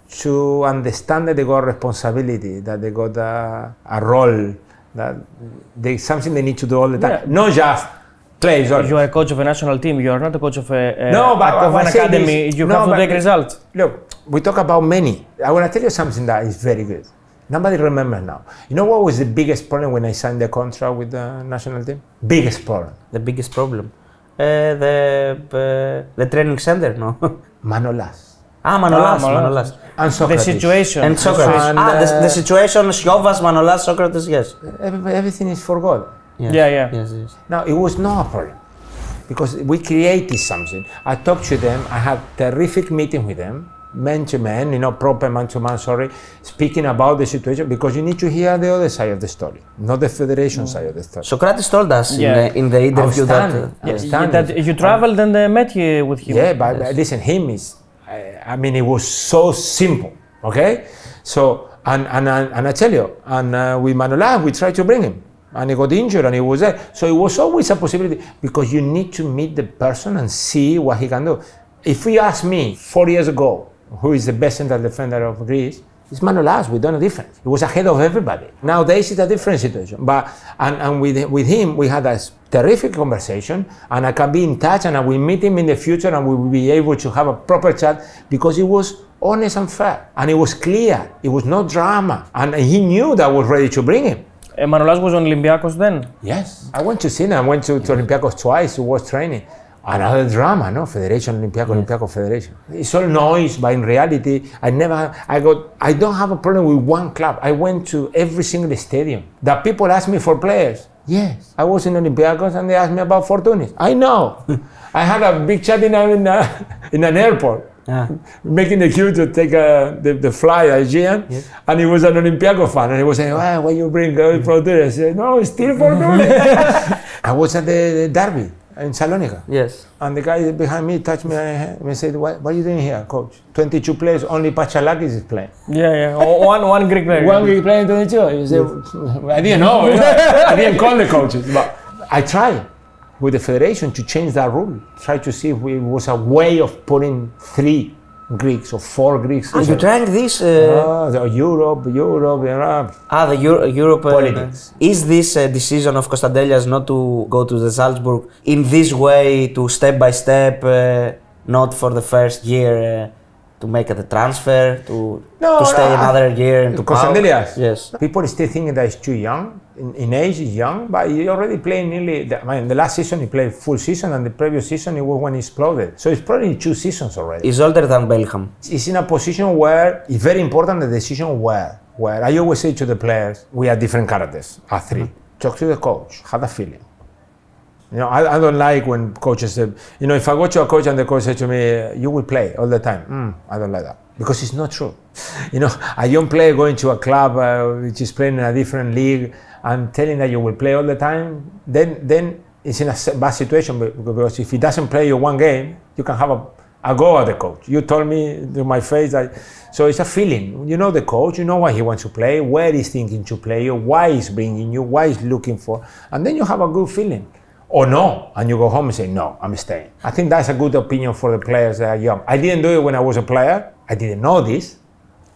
S3: to understand that they got responsibility, that they got a role, that they something they need to do all the time. Yeah. Not just play.
S2: You are a coach of a national team. You are not a coach of
S3: an
S2: academy. You have to take results.
S3: Look, we talk about many. I want to tell you something that is very good. Nobody remembers now. You know what was the biggest problem when I signed the contract with the national team? Biggest problem.
S1: The biggest problem. The training center, no?
S3: Mανωλάς.
S1: Μανωλάς.
S3: And Socrates.
S2: The situation.
S1: And Socrates. The situation, Siovas, Mανωλάς, Socrates, yes.
S3: Everything is forgotten.
S1: Yes.
S2: Yeah.
S1: Yes.
S3: Now, it was not a problem. Because we created something. I talked to them, I had terrific meeting with them, man to man, proper man to man, speaking about the situation, because you need to hear the other side of the story, not the federation side of the story.
S1: Socrates told us in the interview
S2: that you traveled and met with him.
S3: Yeah, but listen, him is, it was so simple, okay? So, and I tell you, with Manolas, we tried to bring him. And he got injured and he was there. So it was always a possibility, because you need to meet the person and see what he can do. If you ask me 4 years ago, who is the best central defender of Greece, it's Manolas. We done a difference. He was ahead of everybody. Nowadays it's a different situation. But and with him we had a terrific conversation, and I can be in touch, and I will meet him in the future, and we will be able to have a proper chat, because he was honest and fair, and it was clear. It was no drama, and he knew that I was ready to bring him.
S2: Manolas was on Olympiacos then?
S3: Yes, I went to see him. I went to Olympiacos twice. He was training. Another drama, no? Federation, Olympiacos Federation. It's all noise, but in reality, I don't have a problem with one club. I went to every single stadium. That people ask me for players. Yes, I was in Olympiacos and they asked me about Fortunis. I know. I had a big chat in an airport. Making the queue to take the flight, Aegean, and he was an Olympiacos fan, and he was saying, why you bring Fortunis? I said, no, it's still Fortunis. I was at the derby in Salonika.
S1: Yes.
S3: And the guy behind me touched me and said, what are you doing here, coach? 22 players, only Pachalakis is playing.
S2: Yeah. One Greek player.
S3: One Greek player in 22. He said, I didn't know. I didn't call the coaches. But I tried with the federation to change that rule. Try to see if it was a way of putting 3 Greeks or 4 Greeks.
S1: You're trying this?
S3: Europe.
S1: The Europe
S3: politics.
S1: Is this a decision of Costandelias not to go to the Salzburg in this way, to step by step, not for the first year to make the transfer, to stay another year into
S3: Costandelias?
S1: Yes.
S3: People still think that he's too young. In age, he's young, but he already played the last season he played full season, and the previous season it was when he exploded. So it's probably 2 seasons already.
S1: He's older than Bellingham.
S3: He's in a position where it's very important, the decision where I always say to the players, we are different characters, are 3. Talk to the coach, have a feeling. I don't like when coaches say, if I go to a coach and the coach says to me, you will play all the time. I don't like that, because it's not true. A young player going to a club which is playing in a different league and telling that you will play all the time, then it's in a bad situation, because if he doesn't play you one game, you can have a go at the coach. You told me to my face that, so it's a feeling. You know the coach, you know why he wants to play, where he's thinking to play you, why he's bringing you, why he's looking for, and then you have a good feeling. Or no, and you go home and say, no, I'm staying. I think that's a good opinion for the players that are young. I didn't do it when I was a player. I didn't know this,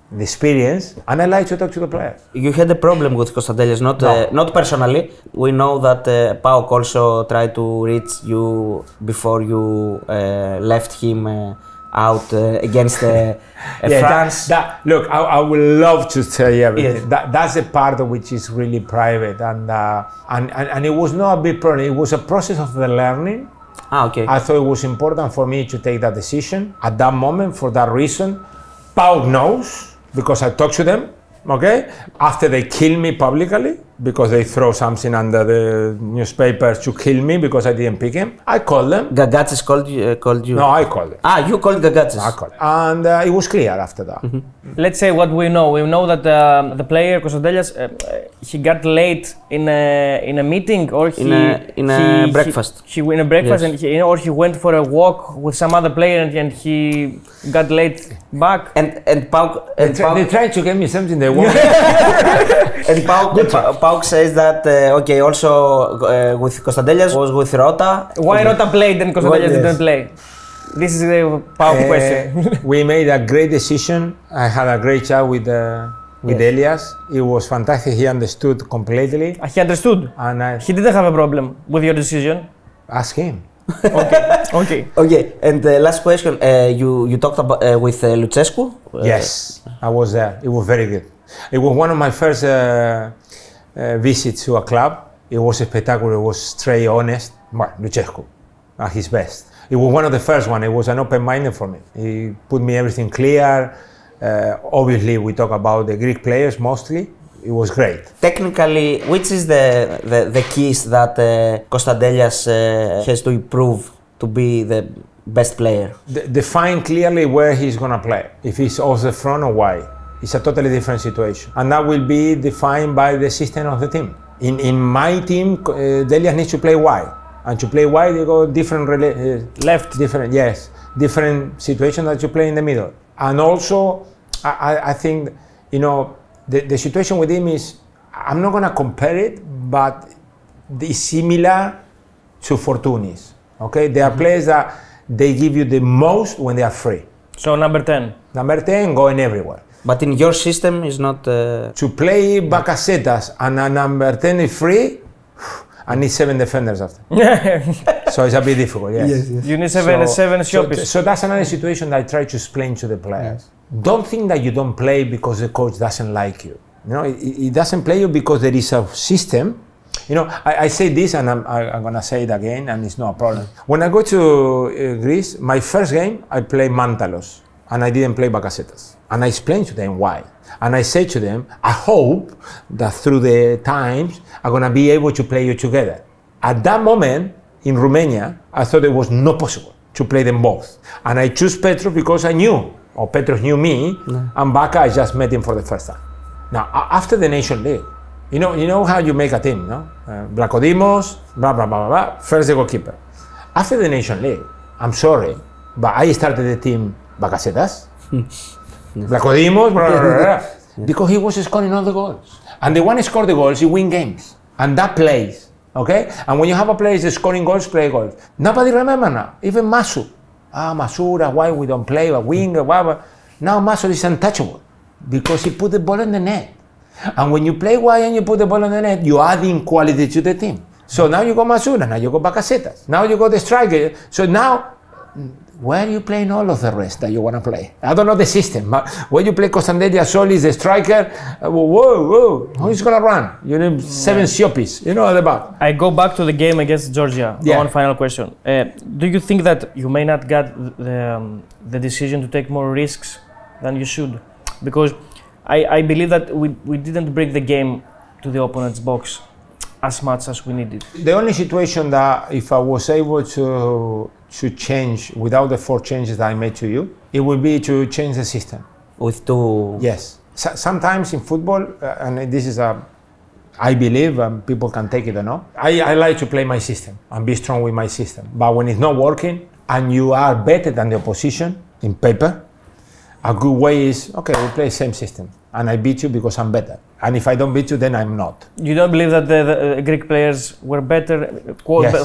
S3: the experience, and I like to talk to the players.
S1: You had a problem with Costandelias, not personally. We know that PAOK also tried to reach you before you left him out against France.
S3: Look, I would love to tell you everything. Yes. That's a part of which is really private, and it was not a big problem. It was a process of the learning.
S1: Okay.
S3: I thought it was important for me to take that decision at that moment for that reason. PAOK knows because I talked to them. Okay, after they kill me publicly because they throw something under the newspapers to kill me because I didn't pick him, I called them.
S1: Gagatsis called you?
S3: No, I called them.
S1: Ah, you called Gagatsis?
S3: I called. And it was clear after that.
S2: Mm-hmm. Let's say what we know. We know that the player Kostandelias, he got late in a meeting or
S1: in a breakfast.
S2: He in a breakfast,
S1: yes.
S2: Or he went for a walk with some other player and he got late back.
S1: And PAOK.
S3: They tried to give me something they want.
S1: And PAOK says that also with Kostandelias was with Rota.
S2: Why Rota played and Kostandelias didn't play? This is the PAOK question.
S3: We made a great decision. I had a great chat with Elias. It was fantastic. He understood completely.
S2: He understood? And he didn't have a problem with your decision?
S3: Ask him.
S2: Okay.
S1: And last question. You talked about with Lucescu?
S3: Yes, I was there. It was very good. It was one of my first visits to a club. It was spectacular. It was straight, honest. Lucescu, at his best. It was one of the first one. It was an open-minded for me. He put me everything clear. Obviously, we talk about the Greek players mostly. It was great.
S1: Technically, which is the keys that Kostandelias has to improve to be the best player?
S3: Define clearly where he's going to play. If he's off the front or wide. It's a totally different situation. And that will be defined by the system of the team. In my team, Delias needs to play wide. And to play wide, you go different
S2: left.
S3: Different situation that you play in the middle. And also, I think, the situation with him is, I'm not going to compare it, but it's similar to Fortunis. Okay, there are players that they give you the most when they are free.
S2: So number 10.
S3: Number 10 going everywhere.
S1: But in your system is not...
S3: To play Bakasetas and a number 10 is free, I need 7 defenders after. So it's a bit difficult, yes.
S2: You need seven shoppers.
S3: So that's another situation that I try to explain to the players. Don't think that you don't play because the coach doesn't like you. He doesn't play you because there is a system. I say this and I'm going to say it again and it's not a problem. When I go to Greece, my first game, I play Mantalos and I didn't play Bakasetas. And I explained to them why. And I said to them, I hope that through the times, I'm going to be able to play you together. At that moment, in Romania, I thought it was not possible to play them both. And I chose Petros because I knew, or Petros knew me, and Baka, I just met him for the first time. Now, after the Nation League, you know how you make a team, no? Blakodimos, blah, blah, blah, blah, first the goalkeeper. After the Nation League, I'm sorry, but I started the team Bakasetas, Blakodimos, blah, blah, blah, blah, because he was scoring all the goals. And the one who scored the goals, he win games. And that plays, okay? And when you have a player that's scoring goals, play goals. Nobody remember now, even Masu. Masura, why we don't play, a winger, whatever. Now Masu is untouchable because he put the ball in the net. And when you play wide and you put the ball in the net, you're adding quality to the team. So now you got Masura, now you got Bakasetas, now you got the striker. So now, where are you playing all of the rest that you want to play? I don't know the system, but when you play Kostandelias, Solis, the striker, who's going to run? You need 7 Siopis, at the back.
S2: I go back to the game against Georgia. One final question. Do you think that you may not get the decision to take more risks than you should? Because I believe that we didn't break the game to the opponent's box as much as we needed.
S3: The only situation that if I was able to change without the 4 changes that I made to you, it would be to change the system.
S1: With 2...
S3: Yes. Sometimes in football, and this is I believe, people can take it or not, I like to play my system and be strong with my system. But when it's not working and you are better than the opposition in paper, a good way is, okay, we play the same system and I beat you because I'm better. And if I don't beat you, then I'm not.
S2: You don't believe that the Greek players were better,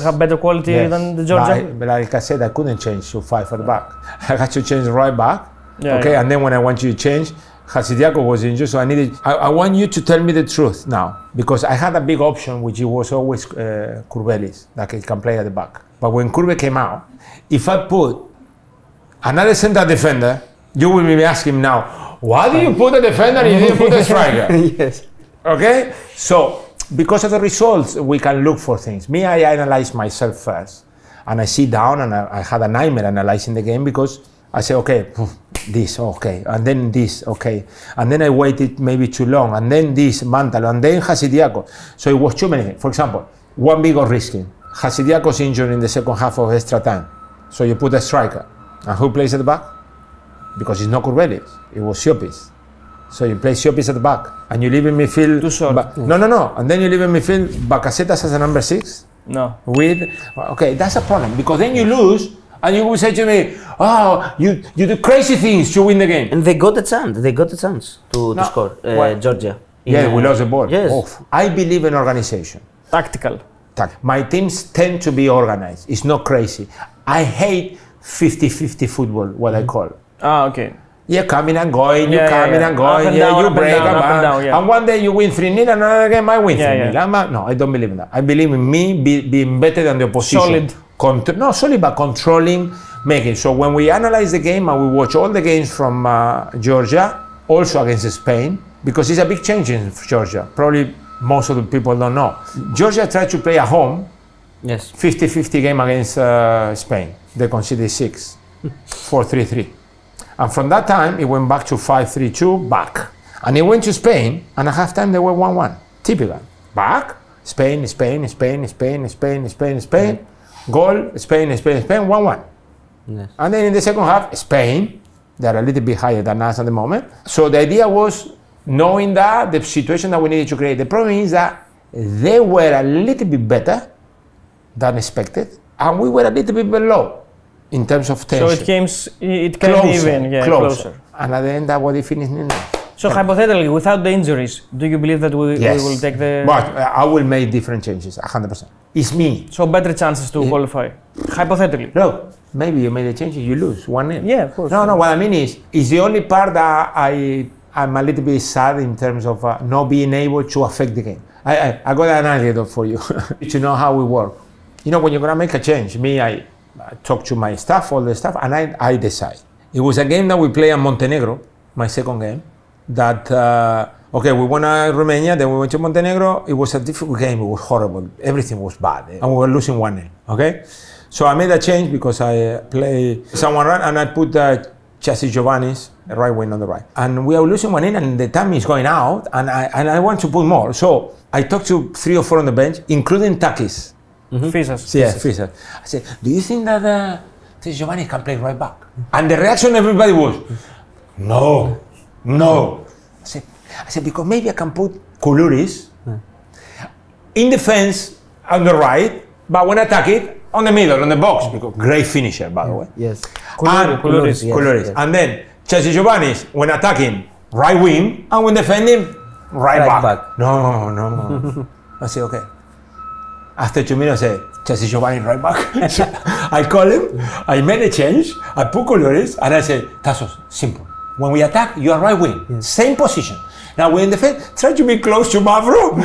S2: have better quality than the Georgian?
S3: But like I said, I couldn't change to 5 at the back. I had to change the right back. And then when I want you to change, Hatsidiako was injured, so I want you to tell me the truth now. Because I had a big option, which was always Kurbelis, that can play at the back. But when Kurbe came out, if I put another center defender, you will be asking now, why do you put a defender and you didn't put a striker?
S1: Yes.
S3: Okay? So, because of the results, we can look for things. Me, I analyze myself first. and I sit down and I had a nightmare analyzing the game because I say, okay, this, okay, and then this, okay, and then I waited maybe too long, and then this, Mantalo, and then Hasidiakos. So it was too many. For example, one big or risking. Hasidiakos injured in the second half of extra time. So you put a striker. And who plays at the back? Because it's not Kurbelis, it was Siopis. So you play Siopis at the back, and you leave in midfield.
S2: Too short.
S3: No. And then you leave in midfield Bakasetas as a number 6.
S2: No.
S3: With, okay, that's a problem, because then you lose, and you will say to me, oh, you do crazy things to win the game.
S1: And they got the chance to score, Georgia.
S3: Yeah, we lost the ball.
S1: Yes.
S3: Oh, I believe in organization.
S2: Tactical.
S3: My teams tend to be organized. It's not crazy. I hate 50-50 football, what I call.
S2: Okay.
S3: You're coming and going, you break, and one day you win 3-0, another game I win 3-0. No, I don't believe in that. I believe in me being better than the opposition.
S2: Solid.
S3: Not solid, but controlling, making. So when we analyze the game and we watch all the games from Georgia, also against Spain, because it's a big change in Georgia. Probably most of the people don't know. Georgia tried to play at home.
S1: Yes.
S3: 50-50 game against Spain. They conceded 6, 4-3-3. And from that time, it went back to 5-3-2, back. And it went to Spain, and at halftime they were 1-1. Typical. Back, Spain, goal, Spain, 1-1.
S1: Yes.
S3: And then in the second half, Spain, they're a little bit higher than us at the moment. So the idea was, knowing that, the situation that we needed to create. The problem is that they were a little bit better than expected, and we were a little bit below in terms of tension.
S2: So it came even, closer.
S3: And at the end, that was the finishing.
S2: So hypothetically, without the injuries, do you believe that we will take the...
S3: But I will make different changes, 100%. It's me.
S2: So better chances to qualify, hypothetically.
S3: No, maybe you make the changes, you lose 1-0.
S2: Yeah, of course.
S3: No, what I mean is the only part that I'm a little bit sad in terms of not being able to affect the game. I got an anecdote for you to know how we work. You know, when you're going to make a change, I talk to my staff, all the stuff, and I decide. It was a game that we played in Montenegro, my second game, that, okay, we won Romania, then we went to Montenegro. It was a difficult game, it was horrible, everything was bad, and we were losing 1-0, okay? So I made a change because I play someone run, and I put Chassis Giovanni's right wing on the right. And we are losing 1-0, and the time is going out, and I want to put more. So I talked to 3 or 4 on the bench, including Takis.
S2: Fisas.
S3: Yeah, Fisas. I said, do you think that Giovanni can play right back? And the reaction of everybody was, no. I said, because maybe I can put Koulouris in defense on the right, but when I attack it, on the middle, on the box. Because great finisher, by the way.
S1: Yes.
S3: Koulouris. Yes. And then Chelsea Giovanni's, when attacking, right wing, and when defending, right back. No. I said, okay. After 2 minutes, I say, Chelsea Giovanni right back. So I call him, I made a change, I put Koulouris, and I say, Tassos, simple. When we attack, you are right wing, same position. Now when in defense, try to be close to Mavro.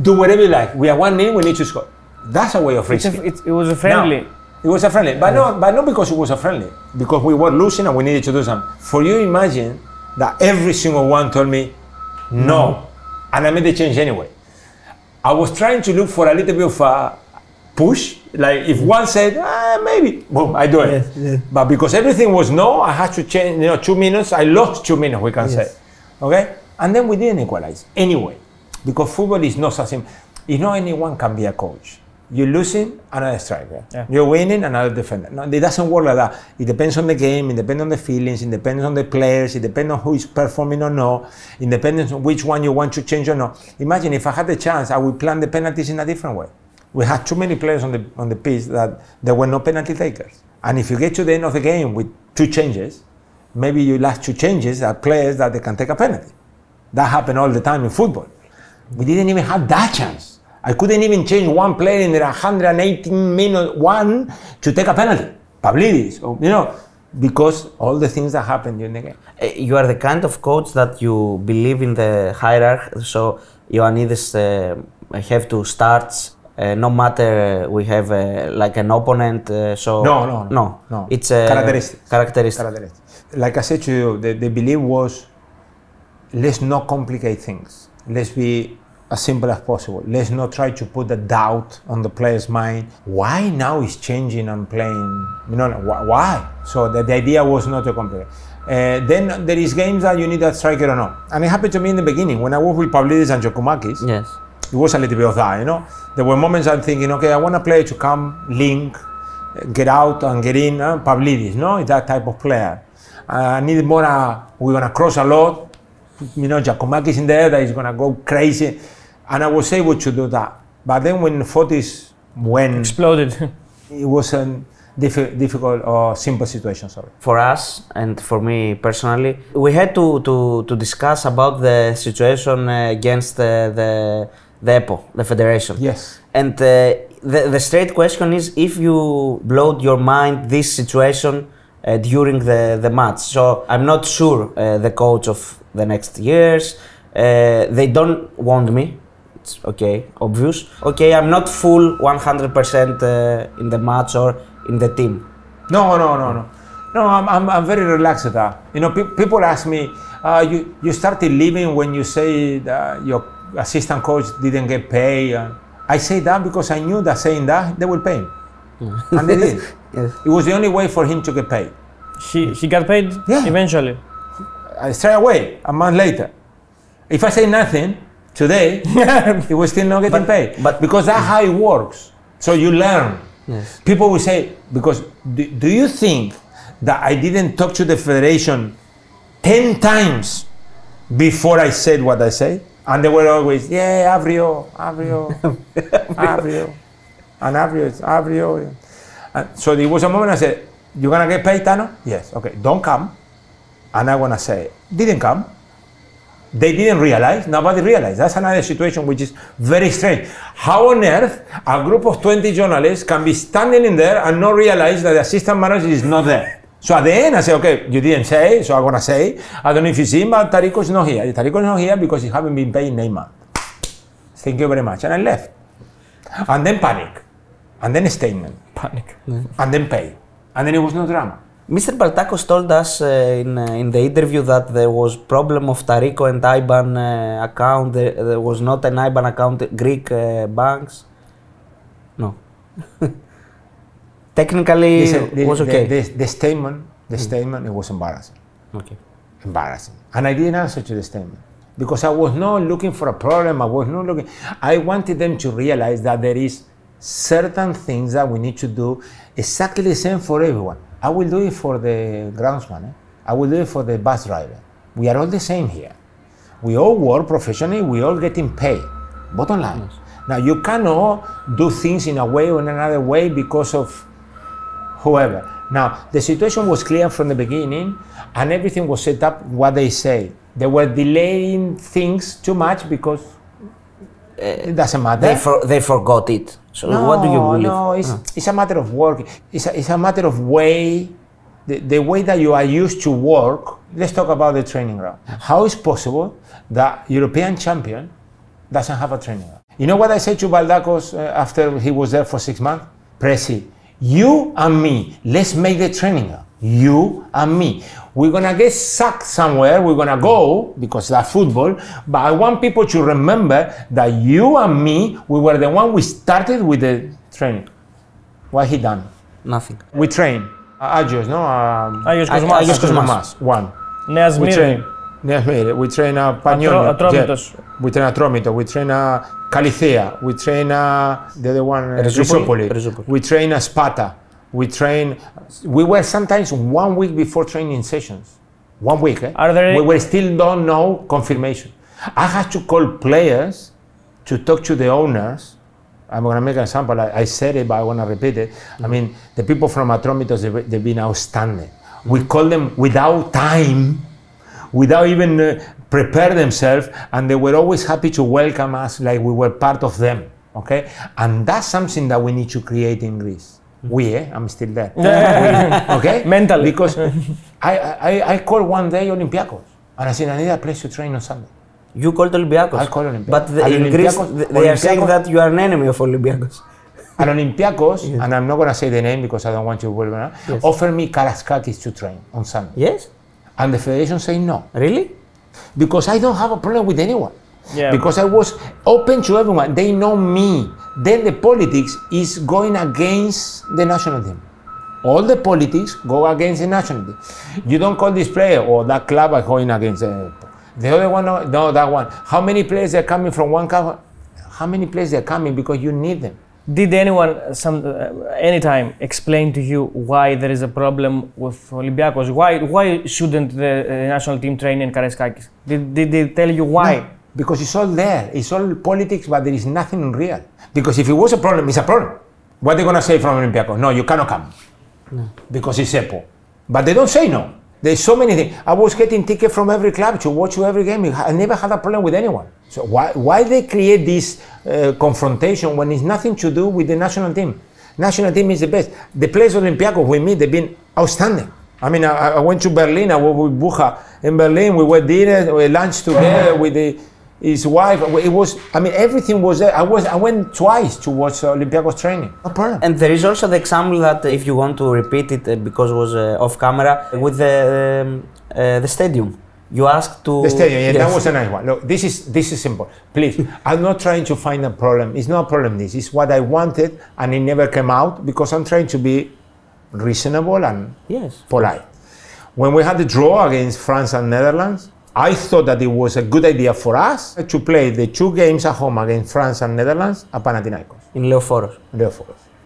S3: Do whatever you like. We are 1-0, we need to score. That's a way of risking.
S2: It was a friendly.
S3: It was a friendly, but not because it was a friendly, because we were losing and we needed to do something. For you, imagine that every single one told me, no, and I made the change anyway. I was trying to look for a little bit of a push, like if one said, maybe, boom, I do it. Yes. But because everything was no, I had to change, 2 minutes, I lost 2 minutes, we can say, okay? And then we didn't equalize, anyway, because football is not something, not anyone can be a coach. You're losing, another striker. Yeah. You're winning, another defender. No, it doesn't work like that. It depends on the game, it depends on the feelings, it depends on the players, it depends on who is performing or not, it depends on which one you want to change or not. Imagine if I had the chance, I would plan the penalties in a different way. We had too many players on the pitch that there were no penalty takers. And if you get to the end of the game with 2 changes, maybe you last 2 changes are players that they can take a penalty. That happened all the time in football. We didn't even have that chance. I couldn't even change one player in the 118-minute one to take a penalty. Pavlidis, because all the things that happened during the game.
S1: You are the kind of coach that you believe in the hierarchy, so Ioannidis have to start, no matter we have like an opponent, so... No. It's a characteristic.
S3: Like I said to you, the belief was, let's not complicate things. Let's be as simple as possible. Let's not try to put a doubt on the player's mind. Why now is changing and playing? You know, why? So the idea was not to complicate. Then there is games that you need a striker or not. And it happened to me in the beginning when I was with Pavlidis and Giacomakis.
S1: Yes.
S3: It was a little bit of that, you know. There were moments I'm thinking, okay, I want a player to come, link, get out and get in. Pavlidis, no, it's that type of player. I need more. We're gonna cross a lot. You know, Giacomakis in there that is gonna go crazy, and I was able to do that. But then when Fotis went
S2: exploded,
S3: it was a difficult or simple situation. Sorry.
S1: For us and for me personally, we had to discuss about the situation against the EPO, the federation.
S3: Yes.
S1: And the straight question is if you blowed your mind this situation during the match. So I'm not sure the coach of the next years, they don't want me. It's okay, obvious. Okay, I'm not full 100% in the match or in the team.
S3: No. I'm very relaxed at that. You know, people ask me, you started leaving when you say that your assistant coach didn't get paid. I say that because I knew that saying that they will pay him, and they did.
S1: Yes.
S3: It was the only way for him to get paid.
S2: He got paid eventually.
S3: Straight away, a month later. If I say nothing today, he was still not getting paid. But because that's how it works. So you learn.
S1: Yes.
S3: People will say, because do you think that I didn't talk to the federation 10 times before I said what I said? And they were always, yeah, Avrio. And Avrio. And so there was a moment I said, you're gonna get paid, Tano? Yes, okay, don't come. And I'm gonna say, didn't come. They didn't realize, nobody realized. That's another situation which is very strange. How on earth a group of 20 journalists can be standing in there and not realize that the assistant manager is not there? So at the end I say, okay, you didn't say, so I'm gonna say, I don't know if you see, but Tarico is not here. Tarico is not here because he haven't been paid Neymar. Thank you very much. And I left. And then panic. And then statement.
S2: Panic.
S3: And then pay. And then it was no drama.
S1: Mr. Baltakos told us in the interview that there was problem of Tarico and IBAN account. There was not an IBAN account, Greek banks. No. Technically, it was okay.
S3: The statement, it was embarrassing.
S1: Okay.
S3: Embarrassing. And I didn't answer to the statement because I was not looking for a problem. I wanted them to realize that there is certain things that we need to do exactly the same for everyone. I will do it for the groundsman. I will do it for the bus driver. We are all the same here. We all work professionally. We all getting paid. Bottom line. Yes. Now you cannot do things in a way or in another way because of whoever. Now the situation was clear from the beginning, and everything was set up what they say. They were delaying things too much because it doesn't matter.
S1: They forgot it. So
S3: no,
S1: what do you believe?
S3: No, it's a matter of work. It's a matter of way, the way that you are used to work. Let's talk about the training ground. How is possible that European champion doesn't have a training ground? You know what I said to Baldakos after he was there for 6 months? Presi, you and me, let's make the training ground. You and me. We're gonna get sucked somewhere, we're gonna go, because that's football, but I want people to remember that you and me, we were the one we started with the training. What he done?
S1: Nothing.
S3: We train. Agios, no?
S2: Agios
S3: Kosmas. One.
S2: Neas Miri.
S3: We train Pagnoni.
S2: Ατρόμητος.
S3: We train Ατρόμητο. We train Καλυθέα. We train the other one, Rizopoli. We train Sparta. We were sometimes 1 week before training sessions. 1 week, eh? We still don't know confirmation. I had to call players to talk to the owners. I'm gonna make an example, I said it, but I wanna repeat it. I mean, the people from Atromitos, they've been outstanding. We call them without time, without even prepare themselves, and they were always happy to welcome us like we were part of them, okay? And that's something that we need to create in Greece. I'm still there. Okay?
S2: Mentally.
S3: Because I called one day Olympiacos and I said, I need a place to train on Sunday.
S1: You called Olympiacos?
S3: I called Olympiacos.
S1: But in Greece, they are saying that you are an enemy of Olympiacos.
S3: And Olympiacos, yes. And I'm not going to say the name because I don't want you to worry about it, yes. Offered me Karaskakis to train on Sunday.
S1: Yes?
S3: And the federation said no.
S1: Really?
S3: Because I don't have a problem with anyone. because I was open to everyone. They know me. Then the politics is going against the national team. All the politics go against the national team. You don't call this player or that club are going against the other one. No, that one. How many players are coming from one club? How many players are coming because you need them?
S2: Did anyone anytime explain to you why there is a problem with Olympiacos? Why shouldn't the national team train in Karaiskakis? Did they tell you why?
S3: No, because it's all there. It's all politics, but there is nothing real. Because if it was a problem, it's a problem. What are they going to say from Olympiacos? No, you cannot come. No. Because it's EPO. But they don't say no. There's so many things. I was getting tickets from every club to watch every game. I never had a problem with anyone. So why they create this confrontation when it's nothing to do with the national team? National team is the best. The players of Olympiacos with me, they've been outstanding. I mean, I went to Berlin. I was with Bucha in Berlin. We went dinner, we lunch together with his wife. It was, I mean, everything was there. I went twice to watch Olympiacos training. No problem.
S1: And there is also the example that if you want to repeat it because it was off camera with the stadium. You asked to...
S3: The stadium, yeah, yes. That was a nice one. Look, this is simple. Please, I'm not trying to find a problem. It's not a problem, this. It's what I wanted and it never came out because I'm trying to be reasonable and polite. When we had the draw against France and Netherlands, I thought that it was a good idea for us to play the 2 games at home against France and Netherlands at Panathinaikos.
S1: In Leoforos.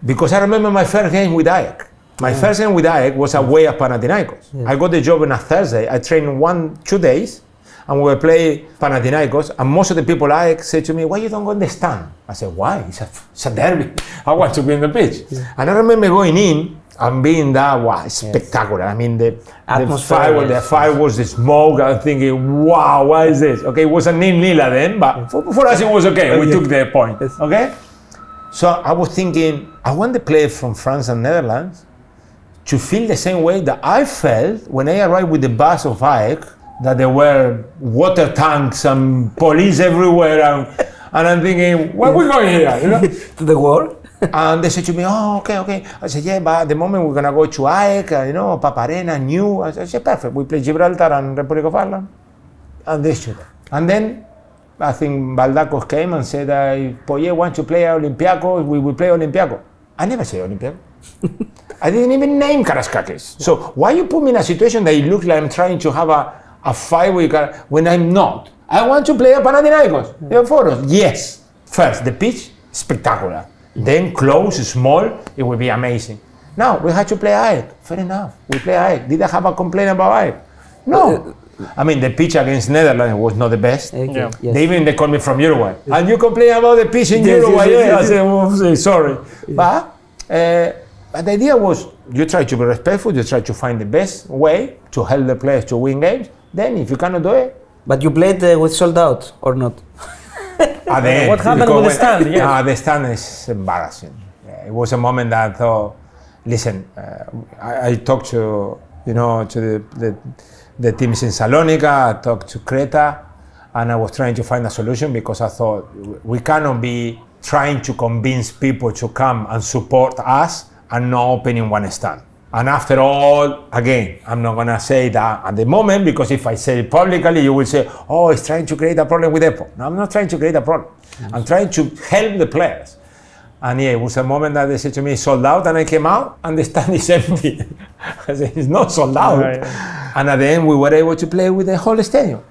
S3: Because I remember my first game with Ajax. My first game with Ajax was away at Panathinaikos. Yeah. I got the job on a Thursday. I trained 1-2 days and we were playing Panathinaikos. And most of the people at Ajax said to me, why you don't go in the stand? I said, why? It's a derby. I want to be in the pitch. Yeah. And I remember going in and being that, spectacular. I mean, the fire was the smoke. I was thinking, wow, what is this? Okay, it was a 0-0 then, but for us it was okay. We took the point, okay? So I was thinking, I want the players from France and Netherlands to feel the same way that I felt when I arrived with the bus of Ajax, that there were water tanks and police everywhere, and I'm thinking, where are we going here? You know?
S1: To the war?
S3: And they said to me, oh, okay. I said, yeah, but at the moment we're going to go to Ajax, Paparena, New. I said, perfect. We play Gibraltar and Republic of Ireland. And this shit. And then I think Baldacos came and said, if Pogέτ wants to play Olympiacos, we will play Olympiacos. I never say Olympiacos. I didn't even name Karaiskakis. So why you put me in a situation that it looks like I'm trying to have a fight with when I'm not? I want to play at Panathinaikos. Leoforos. Yes. First, the pitch, spectacular. Then close, small, it will be amazing. Now, we had to play Ajax. Fair enough. We play Ajax. Did I have a complaint about Ajax? No. I mean, the pitch against Netherlands was not the best.
S1: Okay. Yes.
S3: They called me from Uruguay. And you complain about the pitch in Uruguay? I said, oh, sorry. Yeah. But the idea was, you try to be respectful, you try to find the best way to help the players to win games. Then, if you cannot do it...
S1: But you played with sold out, or not?
S2: What happened with the stand?
S3: Yes. The stand is embarrassing. It was a moment that I thought, listen, I talked to, to the teams in Salonika, I talked to Creta, and I was trying to find a solution because I thought we cannot be trying to convince people to come and support us and not opening one stand. And after all, again, I'm not going to say that at the moment, because if I say it publicly, you will say, oh, he's trying to create a problem with EPO. No, I'm not trying to create a problem. I'm trying to help the players. And it was a moment that they said to me, sold out, and I came out, and the stand is empty. I said, it's not sold out. Right. And at the end, we were able to play with the whole stadium.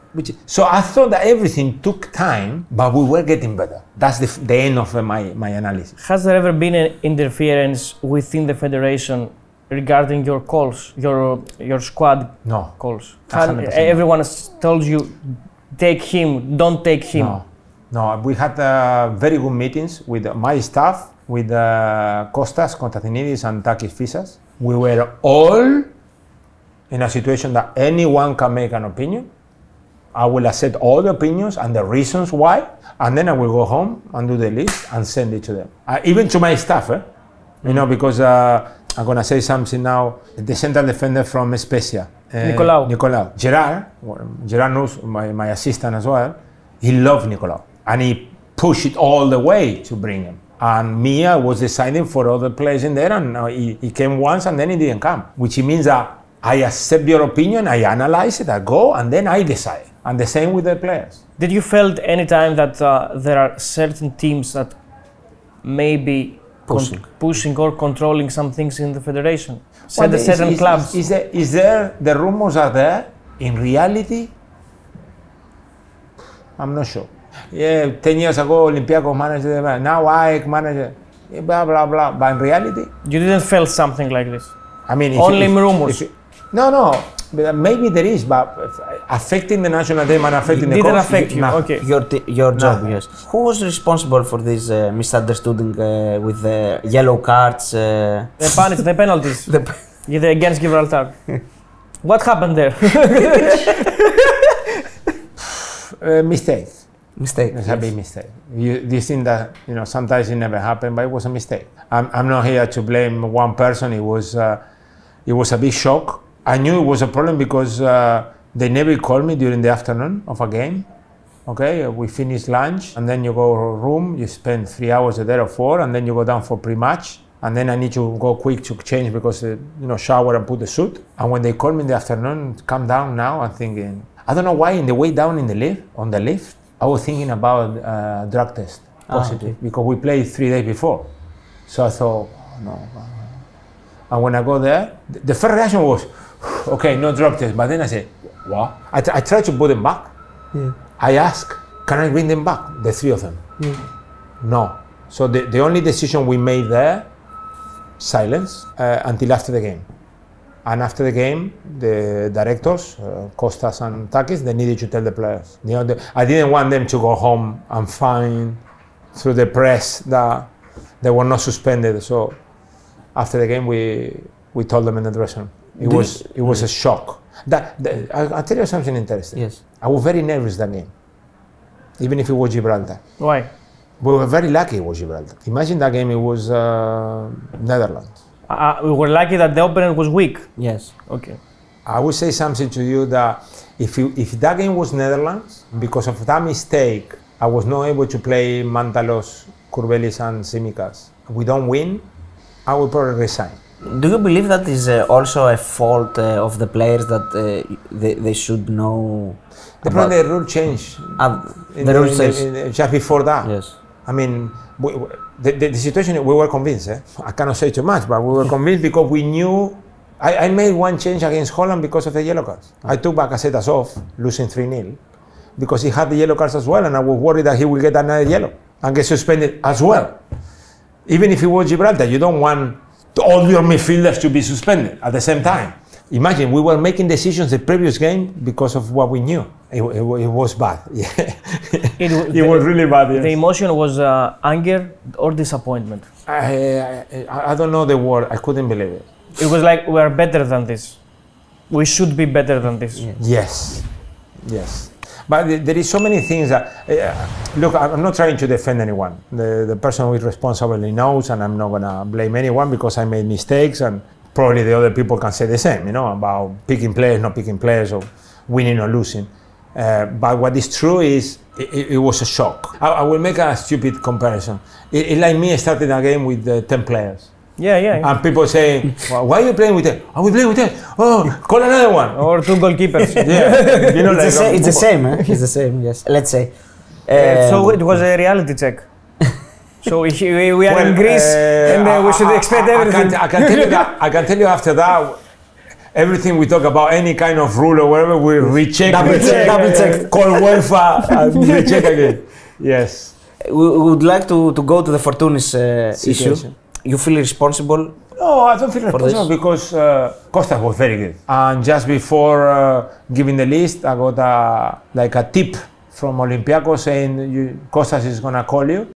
S3: So I thought that everything took time, but we were getting better. That's the end of my analysis.
S2: Has there ever been an interference within the federation regarding your calls, your squad calls? Everyone has told you, take him, don't take him.
S3: No, we had very good meetings with my staff, with Kostas Konstantinidis and Takis Fisas. We were all in a situation that anyone can make an opinion. I will accept all the opinions and the reasons why, and then I will go home and do the list and send it to them. Even to my staff, because I'm going to say something now. The central defender from Spezia, Nicolau. Gerard knows, my assistant as well. He loved Nicolau, and he pushed it all the way to bring him. And Mia was deciding for other players in there, and he came once and then he didn't come, which means that I accept your opinion, I analyze it, I go, and then I decide. And the same with the players.
S2: Did you felt any time that there are certain teams that may be pushing or controlling some things in the federation? Certain clubs.
S3: Is there, the rumors are there. In reality, I'm not sure. Yeah, 10 years ago, Olympiacos manager, now AEK manager, blah, blah, blah. But in reality,
S2: you didn't feel something like this?
S3: I mean,
S2: only rumors?
S3: No. Maybe there is, but affecting the national team and affecting the coach.
S2: Didn't affect you, okay.
S1: Your job, yes. Who was responsible for this misunderstanding with the yellow cards?
S2: The penalties against Gibraltar. What happened there?
S3: Mistakes. It's a big mistake. You think that sometimes it never happened, but it was a mistake. I'm not here to blame one person. It was a big shock. I knew it was a problem because they never called me during the afternoon of a game. Okay, we finish lunch and then you go room. You spend 3 hours there or 4, and then you go down for pre-match. And then I need to go quick to change because shower and put the suit. And when they called me in the afternoon, come down now, I'm thinking. I don't know why. In the way down on the lift, I was thinking about drug test positive because we played 3 days before. So I thought, no. And when I go there, the first reaction was, okay, no drug test. But then I said, what? I tried to put them back. Yeah. I asked, can I bring them back? The 3 of them. Yeah. No. So the only decision we made there, silence until after the game. And after the game, the directors, Kostas and Takis, they needed to tell the players. I didn't want them to go home and find through the press that they were not suspended. So after the game, we told them in the dressing room. It was a shock. I'll tell you something interesting.
S1: Yes.
S3: I was very nervous that game, even if it was Gibraltar.
S2: Why?
S3: We were very lucky it was Gibraltar. Imagine that game, it was Netherlands.
S2: We were lucky that the opponent was weak.
S1: Yes.
S2: Okay.
S3: I would say something to you that if that game was Netherlands, because of that mistake, I was not able to play Mantalos, Courbelis and Simikas. We don't win, I will probably resign.
S1: Do you believe that is also a fault of the players that they should know?
S3: The rule changed.
S1: The rule says
S3: just before that.
S1: Yes.
S3: I mean, the situation, we were convinced. I cannot say too much, but we were convinced because we knew. I made one change against Holland because of the yellow cards. I took Bakasetas off, losing 3-0, because he had the yellow cards as well, and I was worried that he will get another yellow and get suspended as well. Even if it was Gibraltar, you don't want all your midfielders to be suspended at the same time. Imagine, we were making decisions the previous game because of what we knew. It was bad. It was really bad. Yes.
S2: The emotion was anger or disappointment?
S3: I don't know the word. I couldn't believe it.
S2: It was like, we are better than this. We should be better than this.
S3: Yes. But there is so many things that, look, I'm not trying to defend anyone. The person who is responsible knows, and I'm not gonna blame anyone because I made mistakes, and probably the other people can say the same, about picking players, not picking players, or winning or losing. But what is true is, it was a shock. I will make a stupid comparison. It's like me starting a game with 10 players.
S2: Yeah.
S3: And people say, well, why are you playing with 10? I will play with 10. Oh, call another one.
S2: Or 2 goalkeepers.
S1: It's the same, eh? It's the same, yes. Let's say.
S2: So it was a reality check. So we are in Greece and we should expect everything.
S3: I can tell you after that, everything we talk about, any kind of rule or whatever, we recheck.
S1: Double check.
S3: Call UEFA and recheck again. Yes.
S1: We would like to go to the Fortounis issue. You feel responsible?
S3: No, I don't feel responsible because Kostas was very good. And just before giving the list, I got a tip from Olympiacos saying Kostas is going to call you.